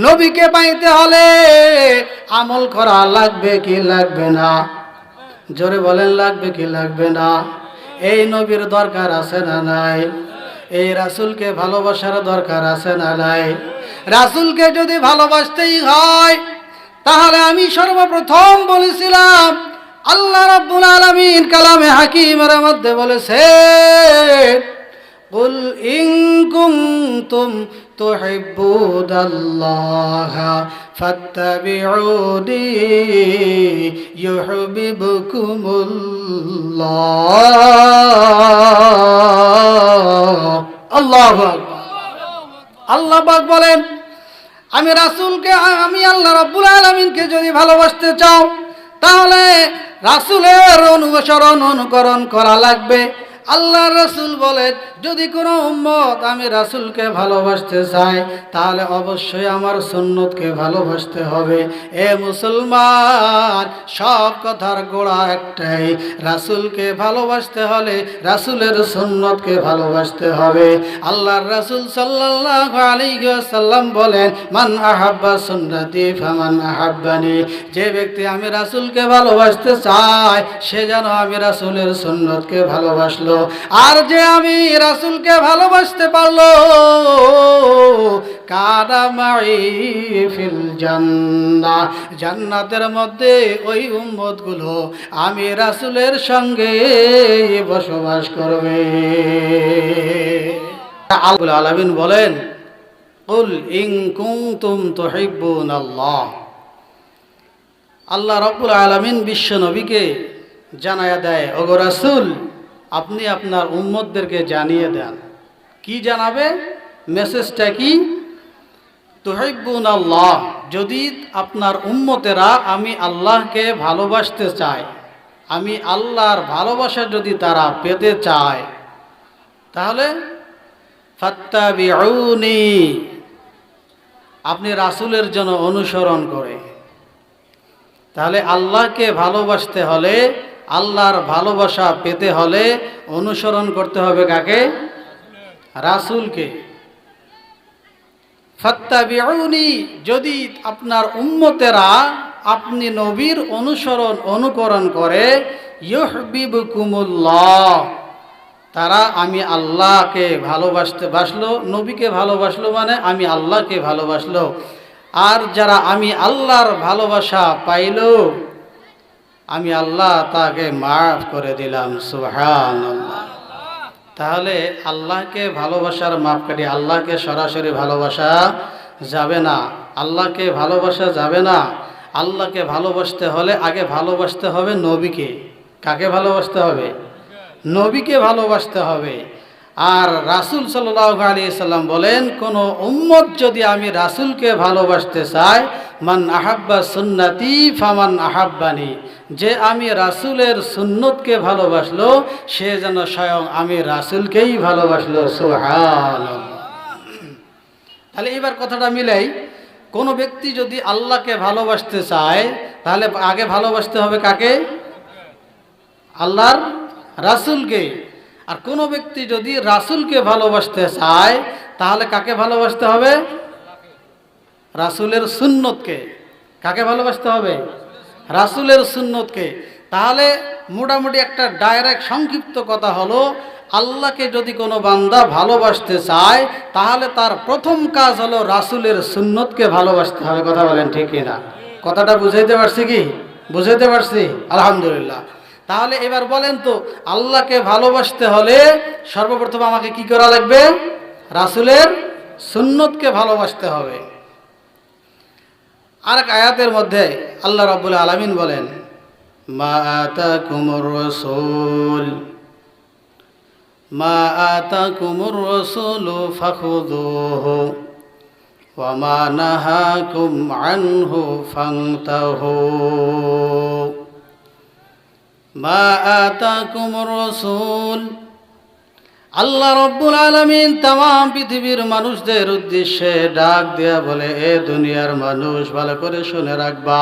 নবীকে পাইতে হলে আমল করা লাগবে কি লাগবে না? জোরে বলেন, লাগবে কি লাগবে না? এই নবীর দরকার আছে না নাই? এই রাসূলকে ভালোবাসার দরকার আছে না নাই? রাসূলকে যদি ভালোবাসতেই হয় তাহলে আমি সর্বপ্রথম বলেছিলাম আল্লাহ রাব্বুল আলামিন কালামে হাকিমের মধ্যে বলেছেন, কুল ইন কুনতুম তুহিব্বুনাল্লাহা ফাত্তাবিউনি ইউহিব্বুকুমুল্লাহ। আল্লাহু আকবার। আল্লাহ পাক বলেন, আমি রাসূলকে, আমি আল্লাহ রাব্বুল আলামিনকে যদি ভালোবাসতে চাও তাহলে রাসূলের অনুসরণ অনুকরণ করা লাগবে। আল্লাহ রাসূল বলেন, যদি কোনো উম্মত আমি রাসূলকে ভালোবাসতে চাই তাহলে অবশ্যই আমার সুন্নতকে ভালোবাসতে হবে। এ মুসলমান, সব কথার গোড়া একটাই, রাসূলকে ভালোবাসতে হলে রাসূলের সুন্নতকে ভালোবাসতে হবে। আল্লাহর রাসূল সাল্লাল্লাহু আলাইহি ওয়াসাল্লাম বলেন, মান আহাব্বা সুন্নতি ফামান আহাব্বানি। যে ব্যক্তি আমি রাসূলকে ভালোবাসতে চায় সে যেন আমি রাসূলের সুন্নতকে ভালোবাসলো। আর যে আমি রাসূলকে ভালোবাসতে পারলো কানা মাই ফিল জান্নাহ, জান্নাতের মধ্যে ওই উম্মতগুলো আমি রাসূলের সঙ্গে বসবাস করবে। আল্লাহ আলামিন বলেন, কুল ইন কুনতুম তুহিব্বুনাল্লাহ। আল্লাহ রাব্বুল আলামিন বিশ্ব নবীকে জানায়া দেয়, ওগো রাসূল আপনি আপনার উম্মতদেরকে জানিয়ে দেন। কি জানাবে? মেসেজটা কি? তুহিব্বুনাল্লাহ, যদি আপনার উম্মতেরা আমি আল্লাহকে ভালোবাসতে চায়, আমি আল্লাহর ভালোবাসা যদি তারা পেতে চায় তাহলে ফাত্তাবিউনি, আপনি রাসূলের জন্য অনুসরণ করে। তাহলে আল্লাহকে ভালোবাসতে হলে, আল্লাহর ভালোবাসা পেতে হলে অনুসরণ করতে হবে কাকে? রাসূলকে। ফাত্তাবিউনি, যদি আপনার উম্মতেরা আপনি নবীর অনুসরণ অনুকরণ করে, ইউহিব্বুকুমুল্লাহ, তারা আমি আল্লাহকে ভালোবাসতে বাসলো, নবীকে ভালোবাসলো মানে আমি আল্লাহকে ভালোবাসলো। আর যারা আমি আল্লাহর ভালোবাসা পাইল আমি আল্লাহ তাকে মাফ করে দিলাম। সুবহানাল্লাহ। তাহলে আল্লাহকে ভালোবাসার মাপকাঠি, আল্লাহকে সরাসরি ভালোবাসা যাবে না, আল্লাহকে ভালোবাসা যাবে না। আল্লাহকে ভালোবাসতে হলে আগে ভালোবাসতে হবে নবীকে। কাকে ভালোবাসতে হবে? নবীকে ভালোবাসতে হবে। আর রাসূল সাল্লাল্লাহু আলাইহি সাল্লাম বলেন, কোন উম্মত যদি আমি রাসূলকে ভালোবাসতে চাই, মান আহাব্বা সুন্নতি ফামান আহাব্বানি, যে আমি রাসূলের সুন্নতকে ভালোবাসলো সে যেন স্বয়ং আমি রাসূলকেই ভালোবাসলো। সুবহানাল্লাহ। তাহলে এবার কথাটা মিলাই, কোনো ব্যক্তি যদি আল্লাহকে ভালোবাসতে চায় তাহলে আগে ভালোবাসতে হবে কাকে? আল্লাহর রাসূলকে। আর কোনো ব্যক্তি যদি রাসূলকে ভালোবাসতে চায় তাহলে কাকে ভালোবাসতে হবে? রাসূলের সুন্নতকে। কাকে ভালোবাসতে হবে? রাসূলের সুন্নতকে। তাহলে মোটামুটি একটা ডাইরেক্ট সংক্ষিপ্ত কথা হলো, আল্লাহকে যদি কোনো বান্দা ভালোবাসতে চায় তাহলে তার প্রথম কাজ হলো রাসূলের সুন্নতকে ভালোবাসতে হবে। কথা বলেন ঠিক কিনা? কথাটা বুঝাইতে পারছি কি? বুঝাইতে পারছি? আলহামদুলিল্লাহ। তাহলে এবার বলেন তো, আল্লাহকে ভালোবাসতে হলে সর্বপ্রথম আমাকে কি করা লাগবে? রাসূলের সুন্নতকে ভালোবাসতে হবে। আর এক আয়াতের মধ্যে আল্লাহ রাব্বুল আলামিন বলেন, মা আতাকুমুর রাসূল মা আতাকুমুর রাসূলু ফাখুযুহু ওয়া মা নাহাকুম আনহু ফান্তাহু। মা আতাকুমুর রাসূল, আল্লাহ রাব্বুল আলামিন তামাম পৃথিবীর মানুষদের উদ্দেশ্যে ডাক দেয়া বলে, এ দুনিয়ার মানুষ ভালো করে শুনে রাখবা,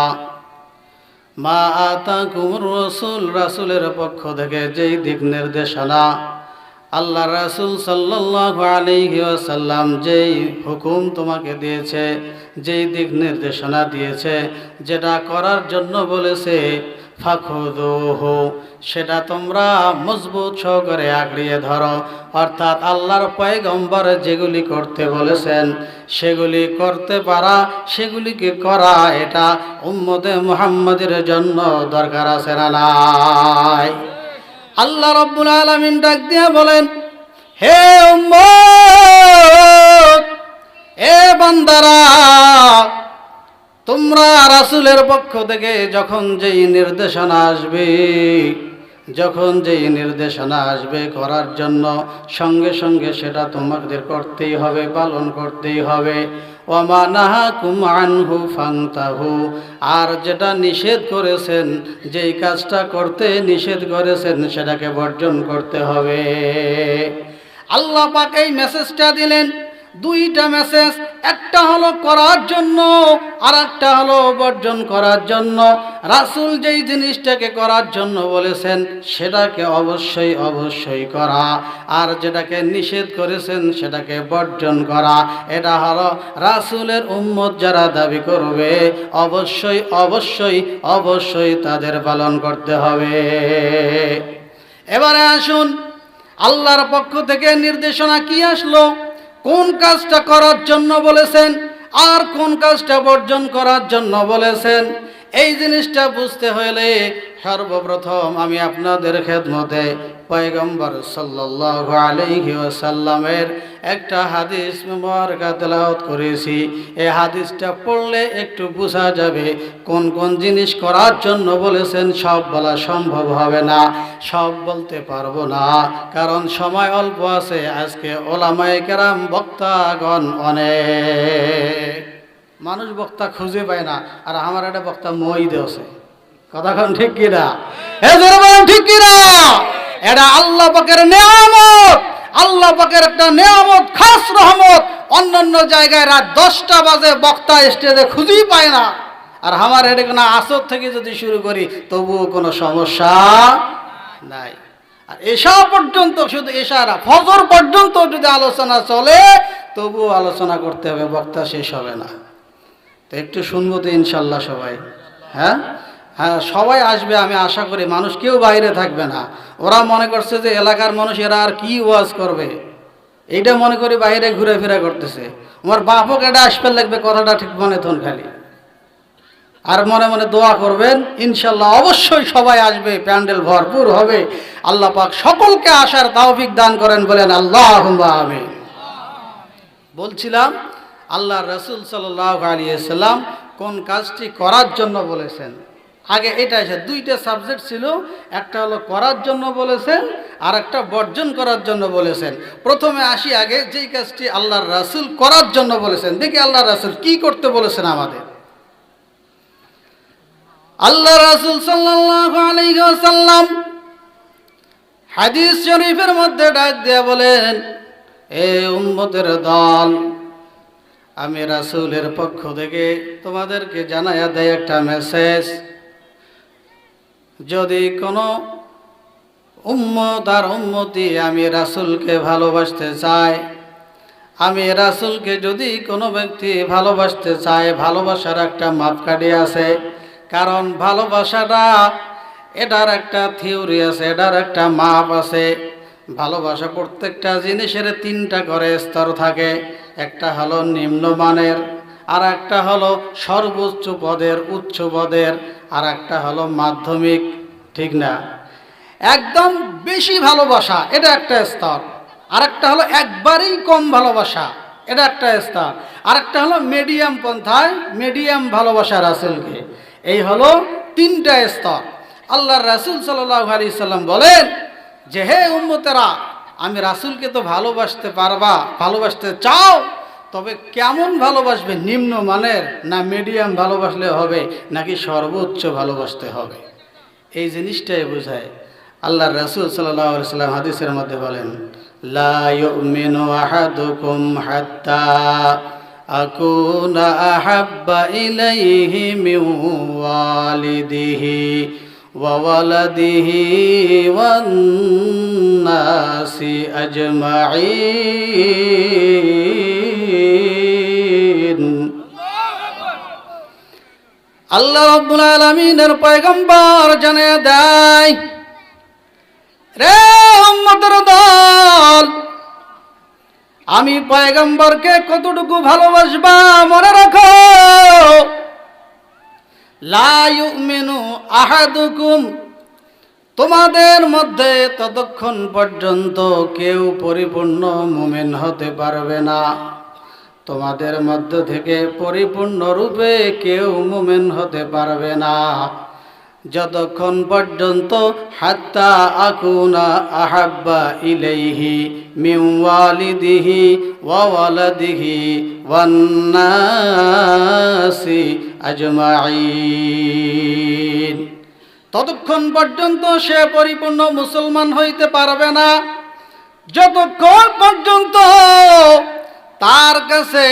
মা আতাকুমুর রাসূল, রাসূলের পক্ষ থেকে যেই দিক নির্দেশনা আল্লাহ রাসূল সাল্লাল্লাহু আলাইহি ওয়াসাল্লাম যেই হুকুম তোমাকে দিয়েছে, যেই দিক নির্দেশনা দিয়েছে, যেটা করার জন্য বলেছে, ফাখুযুহু, সেটা তোমরা মজবুত সহকারে আঁকড়িয়ে ধরো। অর্থাৎ আল্লাহর পয়গম্বর যেগুলি করতে বলেছেন সেগুলি করতে পারা, সেগুলিকে করা, এটা উম্মতে মুহাম্মাদের জন্য দরকার আছে না নাই? আল্লাহ রাব্বুল আলামিন ডাক দিয়ে বলেন, হে উম্মত, এ বান্দারা, তোমরা রাসূলের পক্ষ থেকে যখন যেই নির্দেশনা আসবে করার জন্য, সঙ্গে সঙ্গে সেটা তোমাদের করতেই হবে, পালন করতেই হবে। ওয়ামা নাহাকুম আনহু ফান্তাহু, আর যেটা নিষেধ করেছেন, যেই কাজটা করতে নিষেধ করেছেন, সেটাকে বর্জন করতে হবে। আল্লাহ পাক এই মেসেজটা দিলেন, দুইটা মেসেজ, একটা হলো করার জন্য আর একটা হলো বর্জন করার জন্য। রাসূল যেই জিনিসটাকে করার জন্য বলেছেন সেটাকে অবশ্যই অবশ্যই করা, আর যেটাকে নিষেধ করেছেন সেটাকে বর্জন করা। এটা হলো রাসূলের উম্মত যারা দাবি করবে, অবশ্যই অবশ্যই অবশ্যই তাদের পালন করতে হবে। এবারে আসুন, আল্লাহর পক্ষ থেকে নির্দেশনা কি আসলো, কোন কাজটা করার জন্য বলেছেন আর কোন কাজটা বর্জন করার জন্য বলেছেন। এই জিনিসটা বুঝতে হলে সর্বপ্রথম আমি আপনাদের খেদমতে পয়গম্বর সাল্লাল্লাহু আলাইহি ওয়াসাল্লামের একটা হাদিস মুবারকা তেলাওয়াত করেছি। এই হাদিসটা পড়লে একটু বোঝা যাবে কোন কোন জিনিস করার জন্য বলেছেন। সব বলা সম্ভব হবে না, সব বলতে পারবো না, কারণ সময় অল্প আছে। আজকে ওলামায়ে কেরাম, বক্তাগণ অনেক, মানুষ বক্তা খুঁজে পায় না, আর আমার একটা বক্তা মই দেওছে। কথা কোন ঠিক কিনা? ঠিক কিনা? এটা আল্লাহ পাকের নেয়ামত, আল্লাহ পাকের একটা নেয়ামত, খাস রহমত। অন্যান্য জায়গায় রাত 10টা বাজে বক্তা স্টেজে খুঁজেই পায় না, আর আমার এটা কোনো আসর থেকে যদি শুরু করি তবুও কোনো সমস্যা নাই। আর এশা পর্যন্ত, শুধু এশারা ফজর পর্যন্ত যদি আলোচনা চলে তবুও আলোচনা করতে হবে, বক্তা শেষ হবে না। তো একটু শুনবো তো ইনশাল্লাহ সবাই। হ্যাঁ হ্যাঁ, সবাই আসবে আমি আশা করি। মানুষ কেউ বাইরে থাকবে না। ওরা মনে করছে যে এলাকার মানুষ, এরা আর কি ওয়াজ করবে, এইটা মনে করি বাইরে ঘুরে ফিরে করতেছে। আমার বাপক এটা আসবে লাগবে, কথাটা ঠিক মনে থন খালি। আর মনে মনে দোয়া করবেন, ইনশাল্লাহ অবশ্যই সবাই আসবে, প্যান্ডেল ভরপুর হবে। আল্লাহ পাক সকলকে আসার তৌফিক দান করেন, বলেন আল্লাহুম্মা আমিন। বলছিলাম আল্লাহ রাসূল সাল্লাল্লাহু আলাইহি ওয়াসাল্লাম কোন কাজটি করার জন্য বলেছেন। আগে এটা এসে দুইটা সাবজেক্ট ছিল, একটা হলো করার জন্য বলেছেন আর একটা বর্জন করার জন্য বলেছেন। প্রথমে আসি আগে যেই কাজটি আল্লাহর রাসূল করার জন্য বলেছেন। দেখি আল্লাহর রাসূল কি করতে বলেছেন আমাদের। আল্লাহ রাসূল সাল্লাল্লাহু আলাইহি ওয়াসাল্লাম হাদিস শরীফের মধ্যে ডাক দিয়ে বলেন, এ উম্মতের দল, আমি রাসূলের পক্ষ থেকে তোমাদেরকে জানায়া দেয় একটা মেসেজ। যদি কোনো উম্মত আর উম্মতি আমি রাসূলকে ভালোবাসতে চাই, আমি রাসূলকে যদি কোনো ব্যক্তি ভালোবাসতে চায়, ভালোবাসার একটা মাপকাঠি আছে। কারণ ভালোবাসাটা, এটার একটা থিওরি আছে, এটার একটা মাপ আছে। ভালোবাসা প্রত্যেকটা জিনিসের 3টা করে স্তর থাকে। একটা হলো নিম্নমানের, আর একটা হলো সর্বোচ্চ পদের, উচ্চ পদের, আর একটা হলো মাধ্যমিক, ঠিক না? একদম বেশি ভালোবাসা, এটা একটা স্তর। আর একটা হলো একবারেই কম ভালোবাসা, এটা একটা স্তর। আর একটা হলো মিডিয়াম পন্থায়, মিডিয়াম ভালোবাসা রাসূলকে। এই হলো 3টা স্তর। আল্লাহর রাসূল সাল্লাল্লাহু আলাইহি সাল্লাম বলেন যে, হে উম্মতেরা, আমি রাসূলকে তো ভালোবাসতে পারবা, ভালোবাসতে চাও, তবে কেমন ভালোবাসবে? নিম্নমানের না মিডিয়াম ভালোবাসলে হবে, নাকি সর্বোচ্চ ভালোবাসতে হবে? এই জিনিসটাই বোঝায়। আল্লাহর রাসূল সাল্লাল্লাহু আলাইহি সাল্লাম হাদিসের মধ্যে বলেন, লা ইউমিনু আহাদুকুম হাত্তা আকুনা আহাব্বা ইলাইহি মিন ওয়ালিদিহি وولده والناس أجمعين আল্লাহ রাব্বুল আলামিনের পয়গম্বর জানিয়ে দেয়, রে উম্মতের দল, আমি পয়গম্বরকে কতটুকু ভালোবাসবা মনে রাখো। লা ইউমিনু আহাদুকুম, তোমাদের মধ্যে ততক্ষণ পর্যন্ত কেউ পরিপূর্ণ মুমিন হতে পারবে না, তোমাদের মধ্য থেকে পরিপূর্ণরূপে কেউ মুমিন হতে পারবে না যতক্ষণ পর্যন্ত হাত্তা আকুনা আহাব্বা ইলাইহি মিন ওয়ালিদিহি ওয়া ওয়ালাদিহি ওয়ান নাসি আজমাইন, ততক্ষণ পর্যন্ত সে পরিপূর্ণ মুসলমান হইতে পারবে না যতক্ষণ পর্যন্ত তার কাছে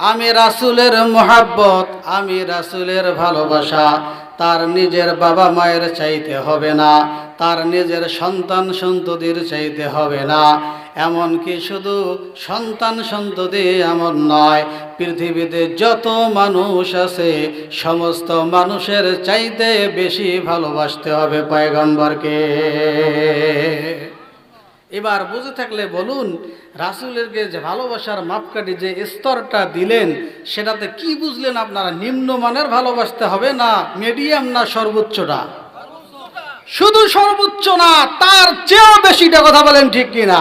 আমি রাসূলের মুহাব্বত, আমি রাসূলের ভালোবাসা তার নিজের বাবা মায়ের চাইতে হবে না, তার নিজের সন্তান সন্ততির চাইতে হবে না। এমনকি শুধু সন্তান সন্ততি এমন নয়, পৃথিবীতে যত মানুষ আছে সমস্ত মানুষের চাইতে বেশি ভালোবাসতে হবে পয়গম্বরকে। এবার বুঝে থাকলে বলুন, রাসূলেরকে যে ভালোবাসার মাপকাঠি যে স্তরটা দিলেন সেটাতে কি বুঝলেন আপনারা? নিম্নমানের ভালোবাসতে হবে না, মিডিয়াম না সর্বোচ্চটা? শুধু সর্বোচ্চ না, তার চেয়েও বেশিটা, কথা বলেন ঠিক কিনা?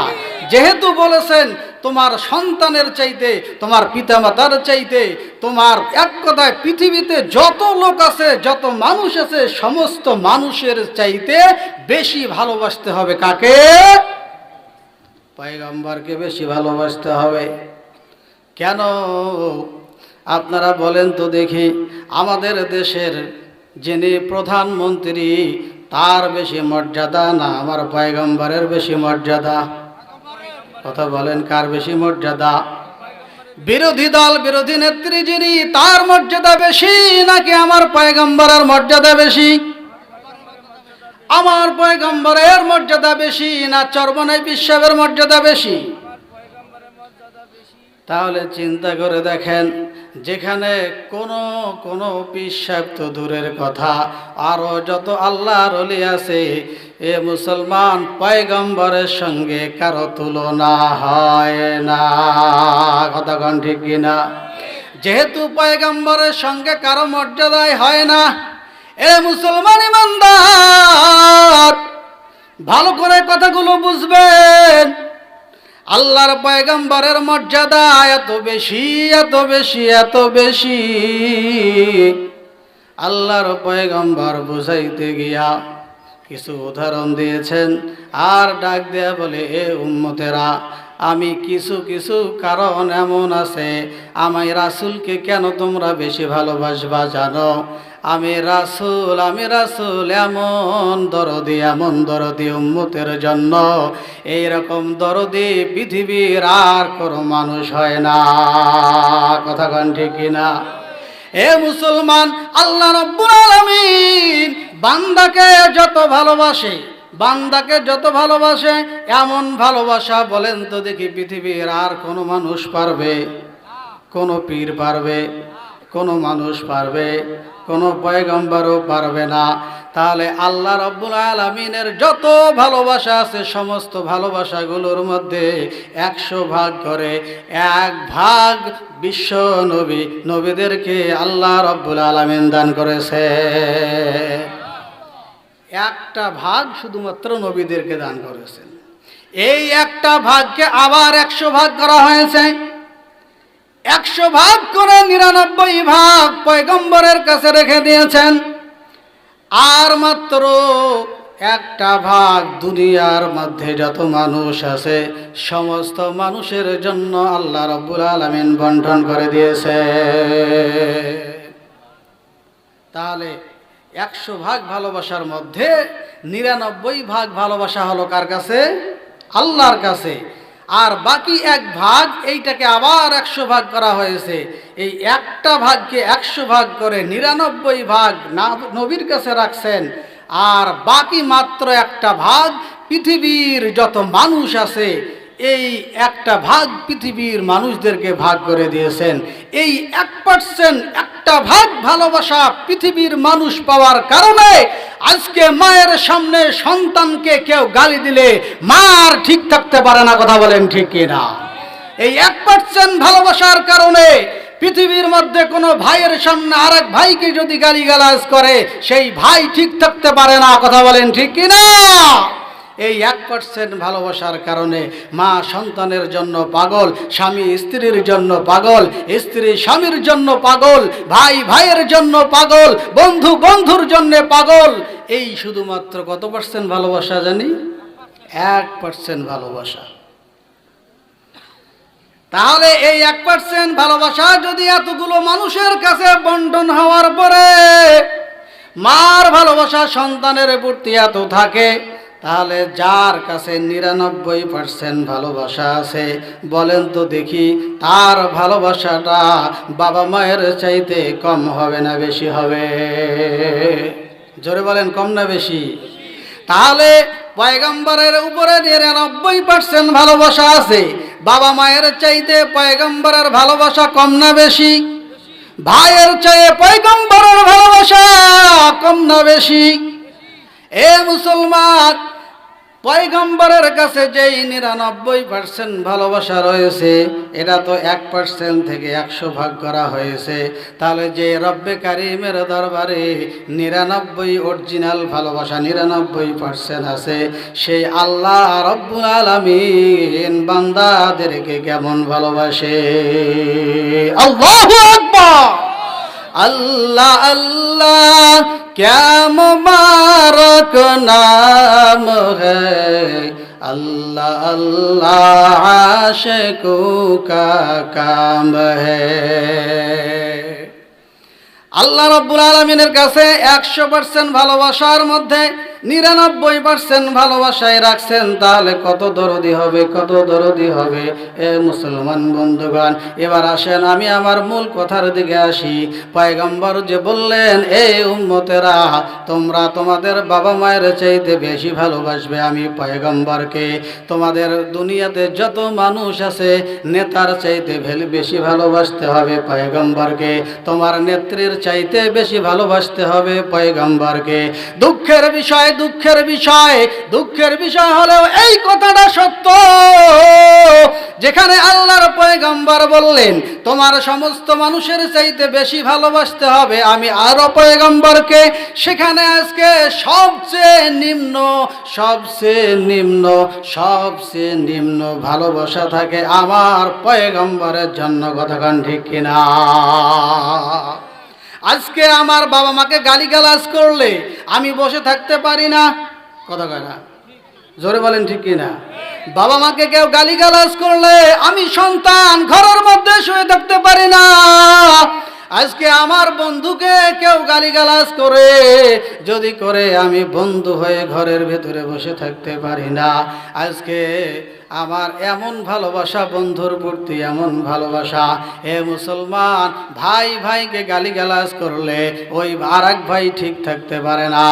যেহেতু বলেছেন তোমার সন্তানের চাইতে, তোমার পিতামাতার চাইতে, তোমার এক কথায় পৃথিবীতে যত লোক আছে, যত মানুষ আছে, সমস্ত মানুষের চাইতে বেশি ভালোবাসতে হবে কাকে? পয়গম্বরকে বেশি ভালোবাসতে হবে। কেন আপনারা বলেন তো দেখি? আমাদের দেশের যিনি প্রধানমন্ত্রী তার বেশি মর্যাদা না আমার পয়গম্বরের বেশি মর্যাদা? কথা বলেন, কার বেশি মর্যাদা? বিরোধী দল বিরোধী নেত্রী যিনি, তার মর্যাদা বেশি নাকি আমার পয়গম্বরের মর্যাদা বেশি? আমার পয়গম্বরের মর্যাদা বেশি না চরমনাই বিশ্বের মর্যাদা বেশি? তাহলে চিন্তা করে দেখেন, যেখানে কোনো পিসাব তো দূরের কথা, আরো যত আল্লাহর ওলি আছে, এ মুসলমান পয়গম্বরের সঙ্গে কারো তুলনা হয় না। কথা কোন ঠিক কিনা? যেহেতু পয়গম্বরের সঙ্গে কারো মর্যাদাই হয় না, এ মুসলমান ইমানদার ভালো করে কথাগুলো বুঝবেন। আল্লাহর পয়গম্বরের মর্যাদা এত বেশি, এত বেশি, এত বেশি। আল্লাহর পয়গম্বর বুঝাইতে গিয়া কিছু উদাহরণ দিয়েছেন, আর ডাক দেয়া বলে, এ উম্মতেরা, আমি কিছু কিছু কারণ এমন আছে, আমি রাসূলকে কেন তোমরা বেশি ভালোবাসবা জানো? আমি রাসূল এমন দরদি উম্মতের জন্য, এইরকম দরদি পৃথিবীর আর কোনো মানুষ হয় না। কথা কোন ঠিক কিনা? এ মুসলমান, আল্লাহ রাব্বুল আলামিন বান্দাকে যত ভালোবাসে, বান্দাকে যত ভালোবাসে, এমন ভালোবাসা বলেন তো দেখি পৃথিবীর আর কোনো মানুষ পারবে? কোনো পীর পারবে? কোনো মানুষ পারবে? কোনো পয়গম্বরও পারবে না। তাহলে আল্লাহ রাব্বুল আলামিনের যত ভালোবাসা আছে, সমস্ত ভালোবাসাগুলোর মধ্যে 100 ভাগ করে 1 ভাগ বিশ্ব নবীদেরকে আল্লাহ রাব্বুল আলামিন দান করেছে। একটা ভাগ শুধুমাত্র নবীদেরকে দান করেছেন। এই একটা ভাগকে আবার 100 ভাগ করা হয়েছে। 100 ভাগ করে 99 ভাগ পয়গম্বরের কাছে রেখে দিয়েছেন, আর মাত্র একটা ভাগ দুনিয়ার মধ্যে যত মানুষ আছে সমস্ত মানুষের জন্য আল্লাহ রাব্বুল আলামিন বন্টন করে দিয়েছে। তাহলে 100 ভাগ ভালোবাসার মধ্যে 99 ভাগ ভালোবাসা হলো কার কাছে? আল্লাহর কাছে। আর বাকি 1 ভাগ, এইটাকে আবার 100 ভাগ করা হয়েছে। এই একটা ভাগকে 100 ভাগ করে 99 ভাগ নবীর কাছে রাখছেন, আর বাকি মাত্র একটা ভাগ পৃথিবীর যত মানুষ আছে এই একটা ভাগ পৃথিবীর মানুষদেরকে ভাগ করে দিয়েছেন। এই 1% একটা ভাগ ভালোবাসা পৃথিবীর মানুষ পাওয়ার কারণে আজকে মায়ের সামনে সন্তানকে কেউ গালি দিলে মার ঠিক থাকতে পারে না। কথা বলেন ঠিক কিনা? এই 1% ভালোবাসার কারণে পৃথিবীর মধ্যে কোনো ভাইয়ের সামনে আরেক ভাইকে যদি গালিগালাজ করে সেই ভাই ঠিক থাকতে পারে না। কথা বলেন ঠিক কিনা? এই 1% ভালোবাসার কারণে মা সন্তানের জন্য পাগল, স্বামী স্ত্রীর জন্য পাগল, স্ত্রী স্বামীর জন্য পাগল, ভাই ভাইয়ের জন্য পাগল, বন্ধু বন্ধুর জন্য পাগল। এই শুধুমাত্র কত পার্সেন্ট ভালোবাসা জানি? 1% ভালোবাসা। তাহলে এই 1% ভালোবাসা যদি এতগুলো মানুষের কাছে বন্টন হওয়ার পরে মার ভালোবাসা সন্তানের প্রতি এত থাকে, তাহলে যার কাছে 99% ভালোবাসা আছে বলেন তো দেখি তার ভালোবাসাটা বাবা মায়ের চাইতে কম হবে না বেশি হবে? জোরে বলেন, কম না বেশি? তাহলে পয়গম্বরের উপরে 99% ভালোবাসা আছে, বাবা মায়ের চাইতে পয়গম্বরের ভালোবাসা কম না বেশি? ভাইয়ের চেয়ে পয়গম্বরের ভালোবাসা কম না বেশি? এ মুসলমান, পয়গম্বরের কাছে যেই 99% ভালোবাসা রয়েছে এটা তো 1% থেকে 100 ভাগ করা হয়েছে। তাহলে যে রব্বে কারিমের দরবারে 99 অরিজিনাল ভালোবাসা 99% আছে, সেই আল্লাহ রব্বুল আলামিন বান্দাদেরকে কেমন ভালোবাসে? আল্লাহু আকবার! अल्लाह अल्लाह क्या मुबारक नाम है, अल्लाह अल्लाह आशिकों का काम है। আল্লাহ রাব্বুল আলামিনের কাছে 100% ভালোবাসার মধ্যে 99% ভালোবাসায় রাখছেন। তাহলে কত দরদি হবে, কত দরদি হবে এ মুসলমান বন্ধুগণ। এবার আসেন আমি আমার মূল কথার দিকে আসি। পয়গম্বর যে বললেন, এই উম্মতেরা তোমরা তোমাদের বাবা মায়ের চাইতে বেশি ভালোবাসবে আমি পয়গম্বরকে। তোমাদের দুনিয়াতে যত মানুষ আছে নেতার চাইতে বেশি ভালোবাসতে হবে পয়গম্বরকে। তোমার নেত্রীর চাইতে বেশি ভালোবাসতে হবে পয়গম্বরকে। দুঃখের বিষয় দুঃখের বিষয় হলেও এই কথাটা সত্য। যেখানে আল্লাহর পয়গম্বর বললেন তোমার সমস্ত মানুষের চাইতে বেশি ভালোবাসতে হবে আমি আরো পয়গম্বরকে, সেখানে আজকে সবচেয়ে নিম্ন ভালোবাসা থাকে আমার পয়গম্বরের জন্য। কথাখান ঠিক কিনা? আজকে আমার বাবা মাকে গালিগালাজ করলে আমি বসে থাকতে পারি না। কথা কয় না? জোরে বলেন ঠিক কিনা? বাবা মাকে কেউ গালিগালাজ করলে আমি সন্তান ঘরের মধ্যে শুয়ে থাকতে পারি না। আজকে আমার বন্ধুকে কেউ গালিগালাজ করে, যদি করে আমি বন্ধু হয়ে ঘরের ভেতরে বসে থাকতে পারি না। আজকে আমার এমন ভালোবাসা বন্ধুর প্রতি, এমন ভালোবাসা। হে মুসলমান, ভাই ভাইকে গালিগালাজ করলে ওই আরেক ভাই ঠিক থাকতে পারে না,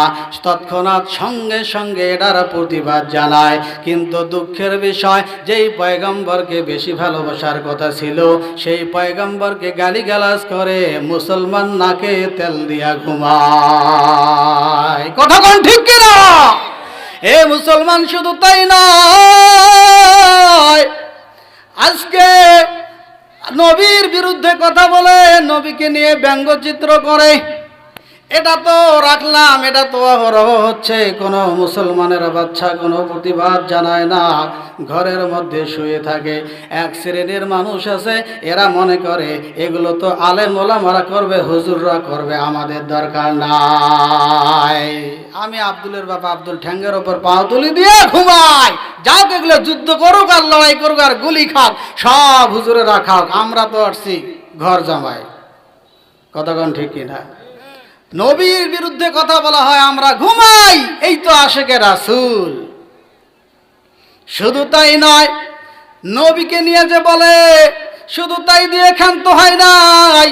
তৎক্ষণাৎ সঙ্গে সঙ্গে এটার প্রতিবাদ জানায়। কিন্তু দুঃখের বিষয়, যেই পয়গম্বরকে বেশি ভালোবাসার কথা ছিল সেই পয়গম্বরকে গালিগালাজ করে মুসলমান নাকে তেল দিয়া ঘুমায়। কথা কোন ঠিক কিনা? এ মুসলমান, শুধু তাই নয়, আজকে নবীর বিরুদ্ধে কথা বলে, নবীকে নিয়ে ব্যঙ্গচিত্র করে। এটা তো রাখলাম, এটা তো অহরহ হচ্ছে, কোনো মুসলমানের বাচ্চা কোনো প্রতিবাদ জানায় না, ঘরের মধ্যে শুয়ে থাকে। এক শ্রেণীর মানুষ আছে, এরা মনে করে এগুলো তো আলেম ওলামারা করবে, হুজুররা করবে, আমাদের দরকার নাই। আমি আব্দুলের বাবা আব্দুল ঠ্যাঙ্গের ওপর পা তুলি দিয়ে ঘুমাই, যাও এগুলো যুদ্ধ করুক আর লড়াই করুক আর গুলি খাক, সব হুজুরে রাখাক, আমরা তো আসছি ঘর জামাই। কতক্ষণ ঠিক কিনা? নবীর বিরুদ্ধে কথা বলা হয় আমরা ঘুমাই, এই তো আশেকে রাসূল। শুধু তাই নয়, নবীকে নিয়ে যে বলে শুধু তাই দিয়ে ক্ষান্ত হয় নাই,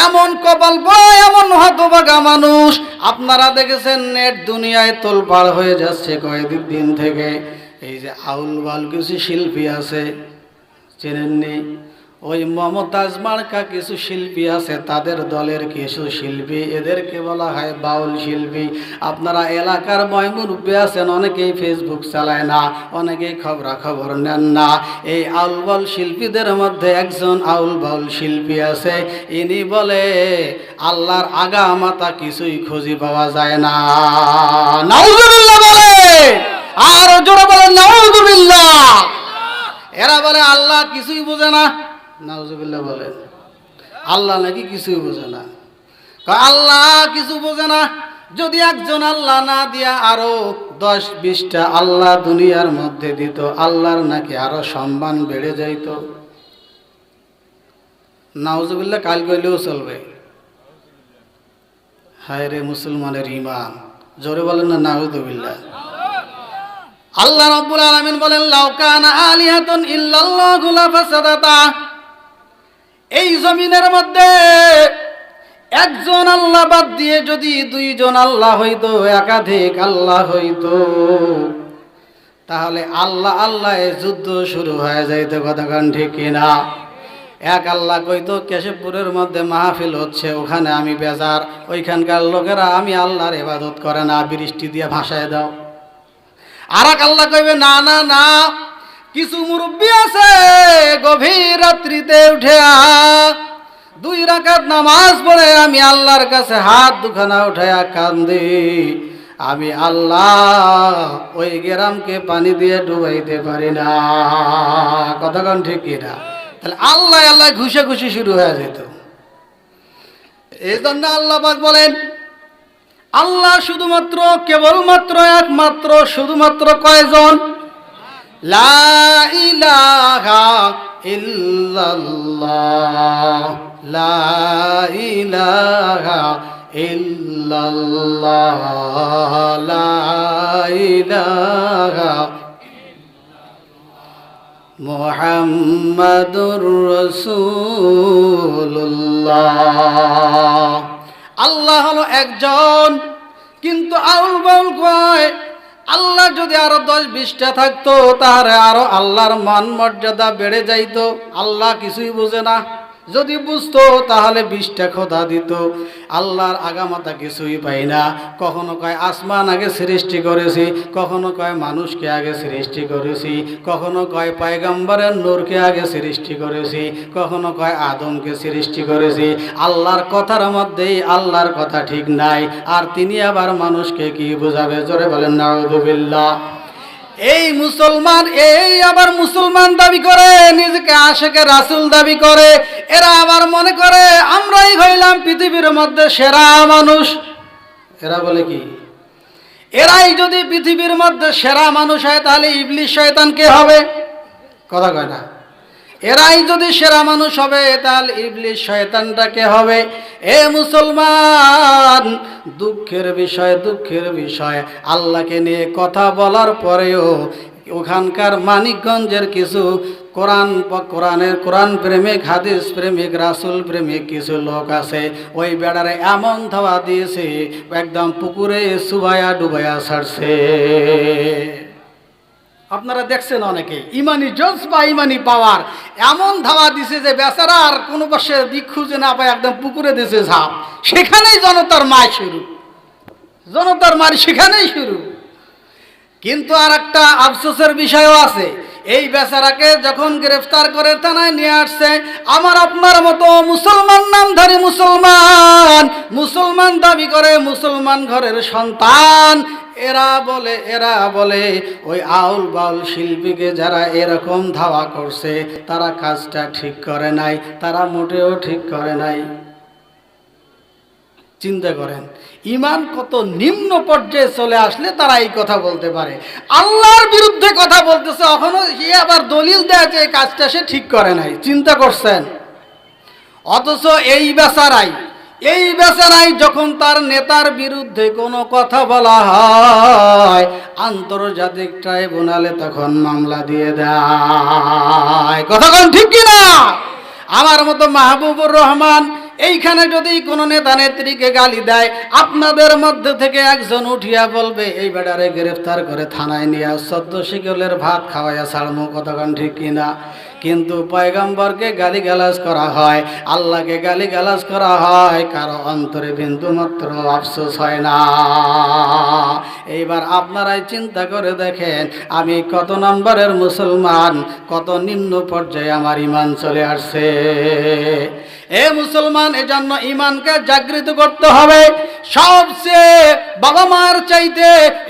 এমন কপাল পোড়া, এমন হতভাগা মানুষ। আপনারা দেখেছেন নেট দুনিয়ায় তোলপাড় হয়ে যাচ্ছে কয়েকদিন থেকে। এই যে আউল বাউল কিছু শিল্পী আছে, চেনেননি? ওই মমতাজ মার্কা কিছু শিল্পী আছে, তাদের দলের কিছু শিল্পী, এদেরকে বলা হয় বাউল শিল্পী। আপনারা এলাকার মুরব্বী আছেন, অনেকেই ফেসবুক চালায় না, অনেকেই খবরাখবর নেন না। এই আউল বাউল শিল্পীদের মধ্যে একজন আউল বাউল শিল্পী আছে, ইনি বলে আল্লাহর আগা মাথা কিছুই খুঁজে পাওয়া যায় না। নাউজুবিল্লাহ বলে, আর জোরে বলে নাউজুবিল্লাহ। এরা বলে আল্লাহ কিছুই বোঝে না। নাউজুবিল্লাহ বলেন, আল্লাহ নাকি কিছুই বোঝে না। আল্লাহ কিছু বোঝে না। যদি একজন আল্লাহ না দিয়া আরো 10-20টা আল্লাহ দুনিয়ার মধ্যে দিত, আল্লাহর নাকি আরো সম্মান বেড়ে যাইত। নাউজুবিল্লাহ কাল কইলেও চলবে। হায় রে মুসলমানের ঈমান, জোরে বলেন না নাউজুবিল্লাহ। আল্লাহ রাব্বুল আলামিন বলেন, লাউ কানা আলিহাতুন ইল্লাল্লাহু লাফাসাদাতা। এই জমিনের মধ্যে একজন আল্লাহ বাদ দিয়ে যদি 2জন আল্লাহ হইতো, একাধিক আল্লাহ হইতো, তাহলে আল্লাহ আল্লাহ যুদ্ধ শুরু হয়ে যাইতো। কতক্ষণ ঠিক কিনা? এক আল্লাহ কইতো কেশবপুরের মধ্যে মাহফিল হচ্ছে, ওখানে আমি বেজার, ওইখানকার লোকেরা আমি আল্লাহর ইবাদত করে না, বৃষ্টি দিয়ে ভাসায় দাও। আর এক আল্লাহ কইবে না না না, কিছু মুরব্বী আছে গভীর রাত্রিতে উঠে 2 রাকাত নামাজ পড়ে আমি আল্লাহর কাছে হাত দুখানা উঠায়া কান্দি, আমি আল্লাহ ওই গ্রামকে পানি দিয়ে ডুবাইতে পারি না। কতক্ষণ ঠিক কিনা? তাহলে আল্লাহ আল্লাহ ঘুষে ঘুষি শুরু হয়ে যেত। এই জন্য আল্লাহ পাক বলেন, আল্লাহ শুধুমাত্র কেবলমাত্র একমাত্র শুধুমাত্র কয়জন? লা ইলাহা ইল্লাল্লাহ, লা ইলাহা ইল্লাল্লাহ, লা ইলাহা মুহাম্মাদুর রাসূলুল্লাহ। আল্লাহ হলো একজন, কিন্তু আউল বাউল কয় আল্লাহ যদি আরো 10-20টা থাকতো তাহলে আরো আল্লাহর মান মর্যাদা বেড়ে যাইতো। আল্লাহ কিছুই বুঝে না। যদি বুঝতো তাহলে 20টা খোদা দিত। আল্লাহর আগামাতা কিছুই পাই না। কখনো কয় আসমান আগে সৃষ্টি করেছি, কখনো কয় মানুষকে আগে সৃষ্টি করেছি, কখনো কয় পয়গম্বরের নূরকে আগে সৃষ্টি করেছি, কখনো কয় আদমকে সৃষ্টি করেছি। আল্লাহর কথার মধ্যেই আল্লাহর কথা ঠিক নাই, আর তিনি আবার মানুষকে কি বুঝাবে? জোরে বলেন নাউযুবিল্লাহ। এই মুসলমান, এই আবার মুসলমান দাবি করে, নিজেকে আশেকে রাসূল দাবি করে। এরা আবার মনে করে আমরাই হইলাম পৃথিবীর মধ্যে সেরা মানুষ। এরা বলে কি? এরাই যদি পৃথিবীর মধ্যে সেরা মানুষ হয় তাহলে ইবলিস শয়তান কে হবে? কথা কয় না। এরাই যদি সেরা মানুষ হবে তাহলে ইবলিস শয়তানটা কে হবে? এ মুসলমান, দুঃখের বিষয় আল্লাহকে নিয়ে কথা বলার পরেও ওখানকার মানিকগঞ্জের কিছু কোরআন প্রেমিক, হাদিস প্রেমিক, রাসূল প্রেমিক কিছু লোক আছে, ওই বেড়ারে এমন ধাওয়া দিয়েছে একদম পুকুরে সুবাইয়া ডুবাইয়া ছাড়ছে। আপনারা দেখছেন অনেকে ইমানি জজবা, ইমানি পাওয়ার এমন ধাওয়া দিছে যে বেচারা আর কোনো পাশে দিক খুঁজে না পায়, একদম পুকুরে দিছে ঝাঁপ। সেখানেই জনতার মার শুরু, জনতার মার সেখানেই শুরু। কিন্তু আর একটা আফসোসের বিষয়ও আছে, এই বেচারাকে যখন গ্রেফতার করে থানায় নিয়ে আসছে, আমার আপনার মতো মুসলমান নামধারী মুসলমান দাবি করে, মুসলমান ঘরের সন্তান, এরা বলে ওই আউল বাউল শিল্পীকে যারা এরকম ধাওয়া করছে তারা কাজটা ঠিক করে নাই, তারা মোটেও ঠিক করে নাই। চিন্তা করেন ইমান কত নিম্ন পর্যায়ে চলে আসলে তারা এই কথা বলতে পারে। আল্লাহর বিরুদ্ধে কথা বলতেছে, এখনো সে আবার দলিল দেয় যে এই কাজটা সে ঠিক করে নাই। চিন্তা করছেন? অথচ এই বেচারাই যখন তার নেতার বিরুদ্ধে কোনো কথা বলা হয় আন্তর্জাতিক ট্রাইব্যুনালে তখন মামলা দিয়ে দেয়। কথা কোন ঠিক কিনা? আমার মতো মাহবুবুর রহমান এইখানে যদি কোনো নেতা নেত্রীকে গালি দেয়, আপনাদের মধ্যে থেকে একজন উঠিয়া বলবে এই বেটারে গ্রেফতার করে থানায় নিয়ে 14 শিকলের ভাত খাওয়াইয়া ছাড়মু। কতক্ষণ ঠিক কিনা? কিন্তু পয়গম্বরকে গালিগালাজ করা হয়, আল্লাহকে গালিগালাজ করা হয়, কারো অন্তরে বিন্দু মাত্র আফসোস হয় না। এইবার আপনারাই চিন্তা করে দেখেন, আমি কত নম্বরের মুসলমান, কত নিম্ন পর্যায়ে আমার ঈমান চলে আসছে। এ মুসলমান, এজন্য ঈমানকে জাগৃত করতে হবে। সবচেয়ে বাবা মার চাইতে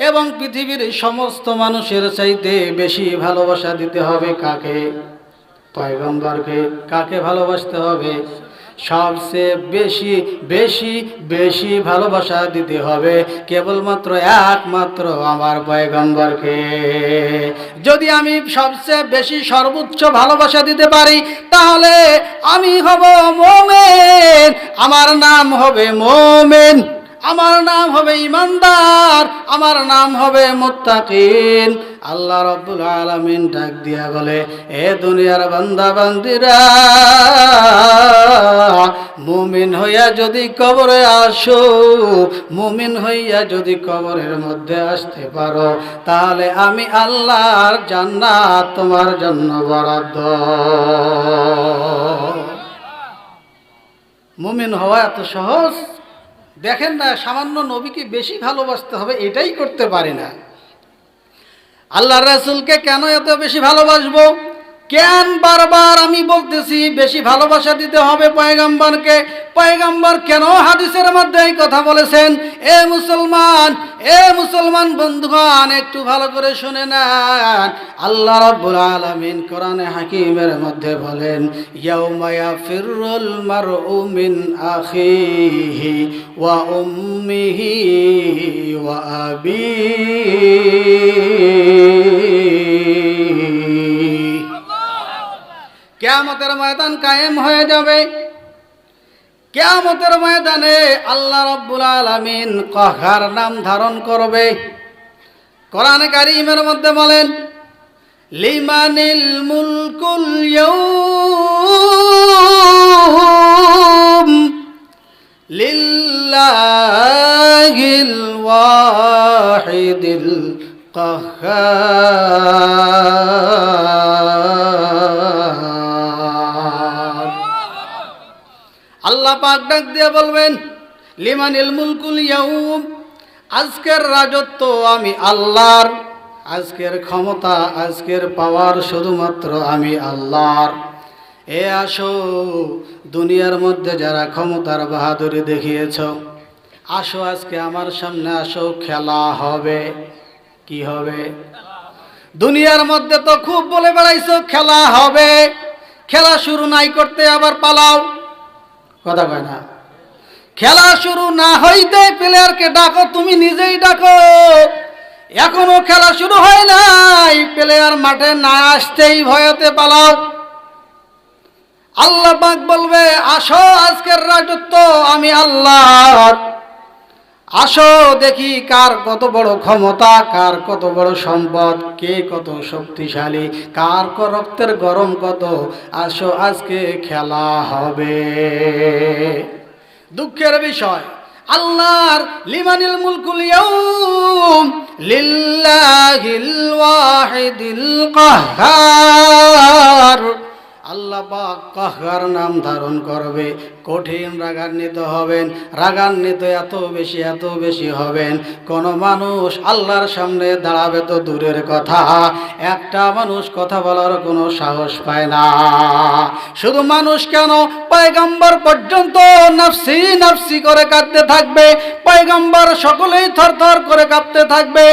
এবং পৃথিবীর সমস্ত মানুষের চাইতে বেশি ভালোবাসা দিতে হবে কাকে? পয়গম্বরকে। কাকে ভালোবাসতে হবে? সবচেয়ে বেশি বেশি বেশি ভালোবাসা দিতে হবে কেবলমাত্র একমাত্র আমার পয়গম্বরকে। যদি আমি সবচেয়ে বেশি সর্বোচ্চ ভালোবাসা দিতে পারি, তাহলে আমি হব মুমিন, আমার নাম হবে মুমিন, আমার নাম হবে ঈমানদার, আমার নাম হবে মুত্তাকিন। আল্লাহ রাব্বুল আলামিন ডাক দিয়া বলে, এ দুনিয়ার বান্দা বান্দিরা, মুমিন হইয়া যদি কবরে আসো, মুমিন হইয়া যদি কবরের মধ্যে আসতে পারো, তাহলে আমি আল্লাহর জান্নাত তোমার জন্য বরাদ্দ। মুমিন হওয়া এত সহজ? দেখেন না, সামান্য নবীকে বেশি ভালোবাসতে হবে, এটাই করতে পারি না। আল্লাহর রাসূলকে কেন এত বেশি ভালোবাসবো? কেন বারবার আমি বলতেছি বেশি ভালোবাসা দিতে হবে পয়গম্বরকে? পয়গম্বর কেন হাদিসের মধ্যে এই কথা বলেছেন? এ মুসলমান বন্ধুগণ, একটু ভালো করে শুনে নেন। আল্লাহ রাব্বুল আলামিন কোরআনে হাকিমের মধ্যে বলেন, ইয়াউমা ইয়াফিরুল মারউ মিন আখিহি ওয়া উম্মিহি ওয়া আবিহি। কিয়ামতের ময়দান কায়েম হয়ে যাবে। কিয়ামতের ময়দানে আল্লাহ রাব্বুল আলামিন কাহার নাম ধারণ করবে। কোরআনে কারীমের মধ্যে বলেন, লিমানিল মুলকুল ইয়াউম লিল্লাহিল ওয়াহিদিল কাহ্হার। আল্লাহ পাক ডাক দিয়ে বলবেন, লিমানিল মুলকুল ইয়াউম, আজকের রাজত্ব আমি আল্লাহর, আজকের ক্ষমতা, আজকের পাওয়ার শুধুমাত্র আমি আল্লাহর। এ আসো, দুনিয়ার মধ্যে যারা ক্ষমতার বাহাদুরি দেখিয়েছ, আসো আজকে আমার সামনে আসো, খেলা হবে। কি হবে? দুনিয়ার মধ্যে তো খুব বলে বেড়াইছো খেলা হবে, খেলা শুরু নাই করতে আবার পালাও। কথা কয় না? খেলা শুরু না হইতে প্লেয়ারকে ডাকো, তুমি নিজেই ডাকো। এখনো খেলা শুরু হয় নাই, প্লেয়ার মাঠে না আসতেই ভয়তে পালাও। আল্লাহ পাক বলবে, আসো আজকের রাজত্ব আমি আল্লাহর, আসো দেখি কার কত বড় ক্ষমতা, কার কত বড় সম্পদ, কে কত শক্তিশালী, কার রক্তের গরম কত। আসো আজকে খেলা হবে। দুঃখের বিষয়, আল্লাহর লিমানিল মুলকুল ইয়াউম লিল্লাহিল ওয়াহিদিল কাহ্হার। আল্লাহ পাক কাহ্হার নাম ধারণ করবে, কঠিন রাগান্বিত হবেন। রাগান্বিত এত বেশি হবেন, কোন মানুষ আল্লাহর সামনে দাঁড়াবে তো দূরের কথা, একটা মানুষ কথা বলার কোনো সাহস পায় না। শুধু মানুষ কেন, পয়গম্বর পর্যন্ত নফসি নফসি করে কাঁদতে থাকবে। পয়গম্বর সকলেই থরথর করে কাঁপতে থাকবে।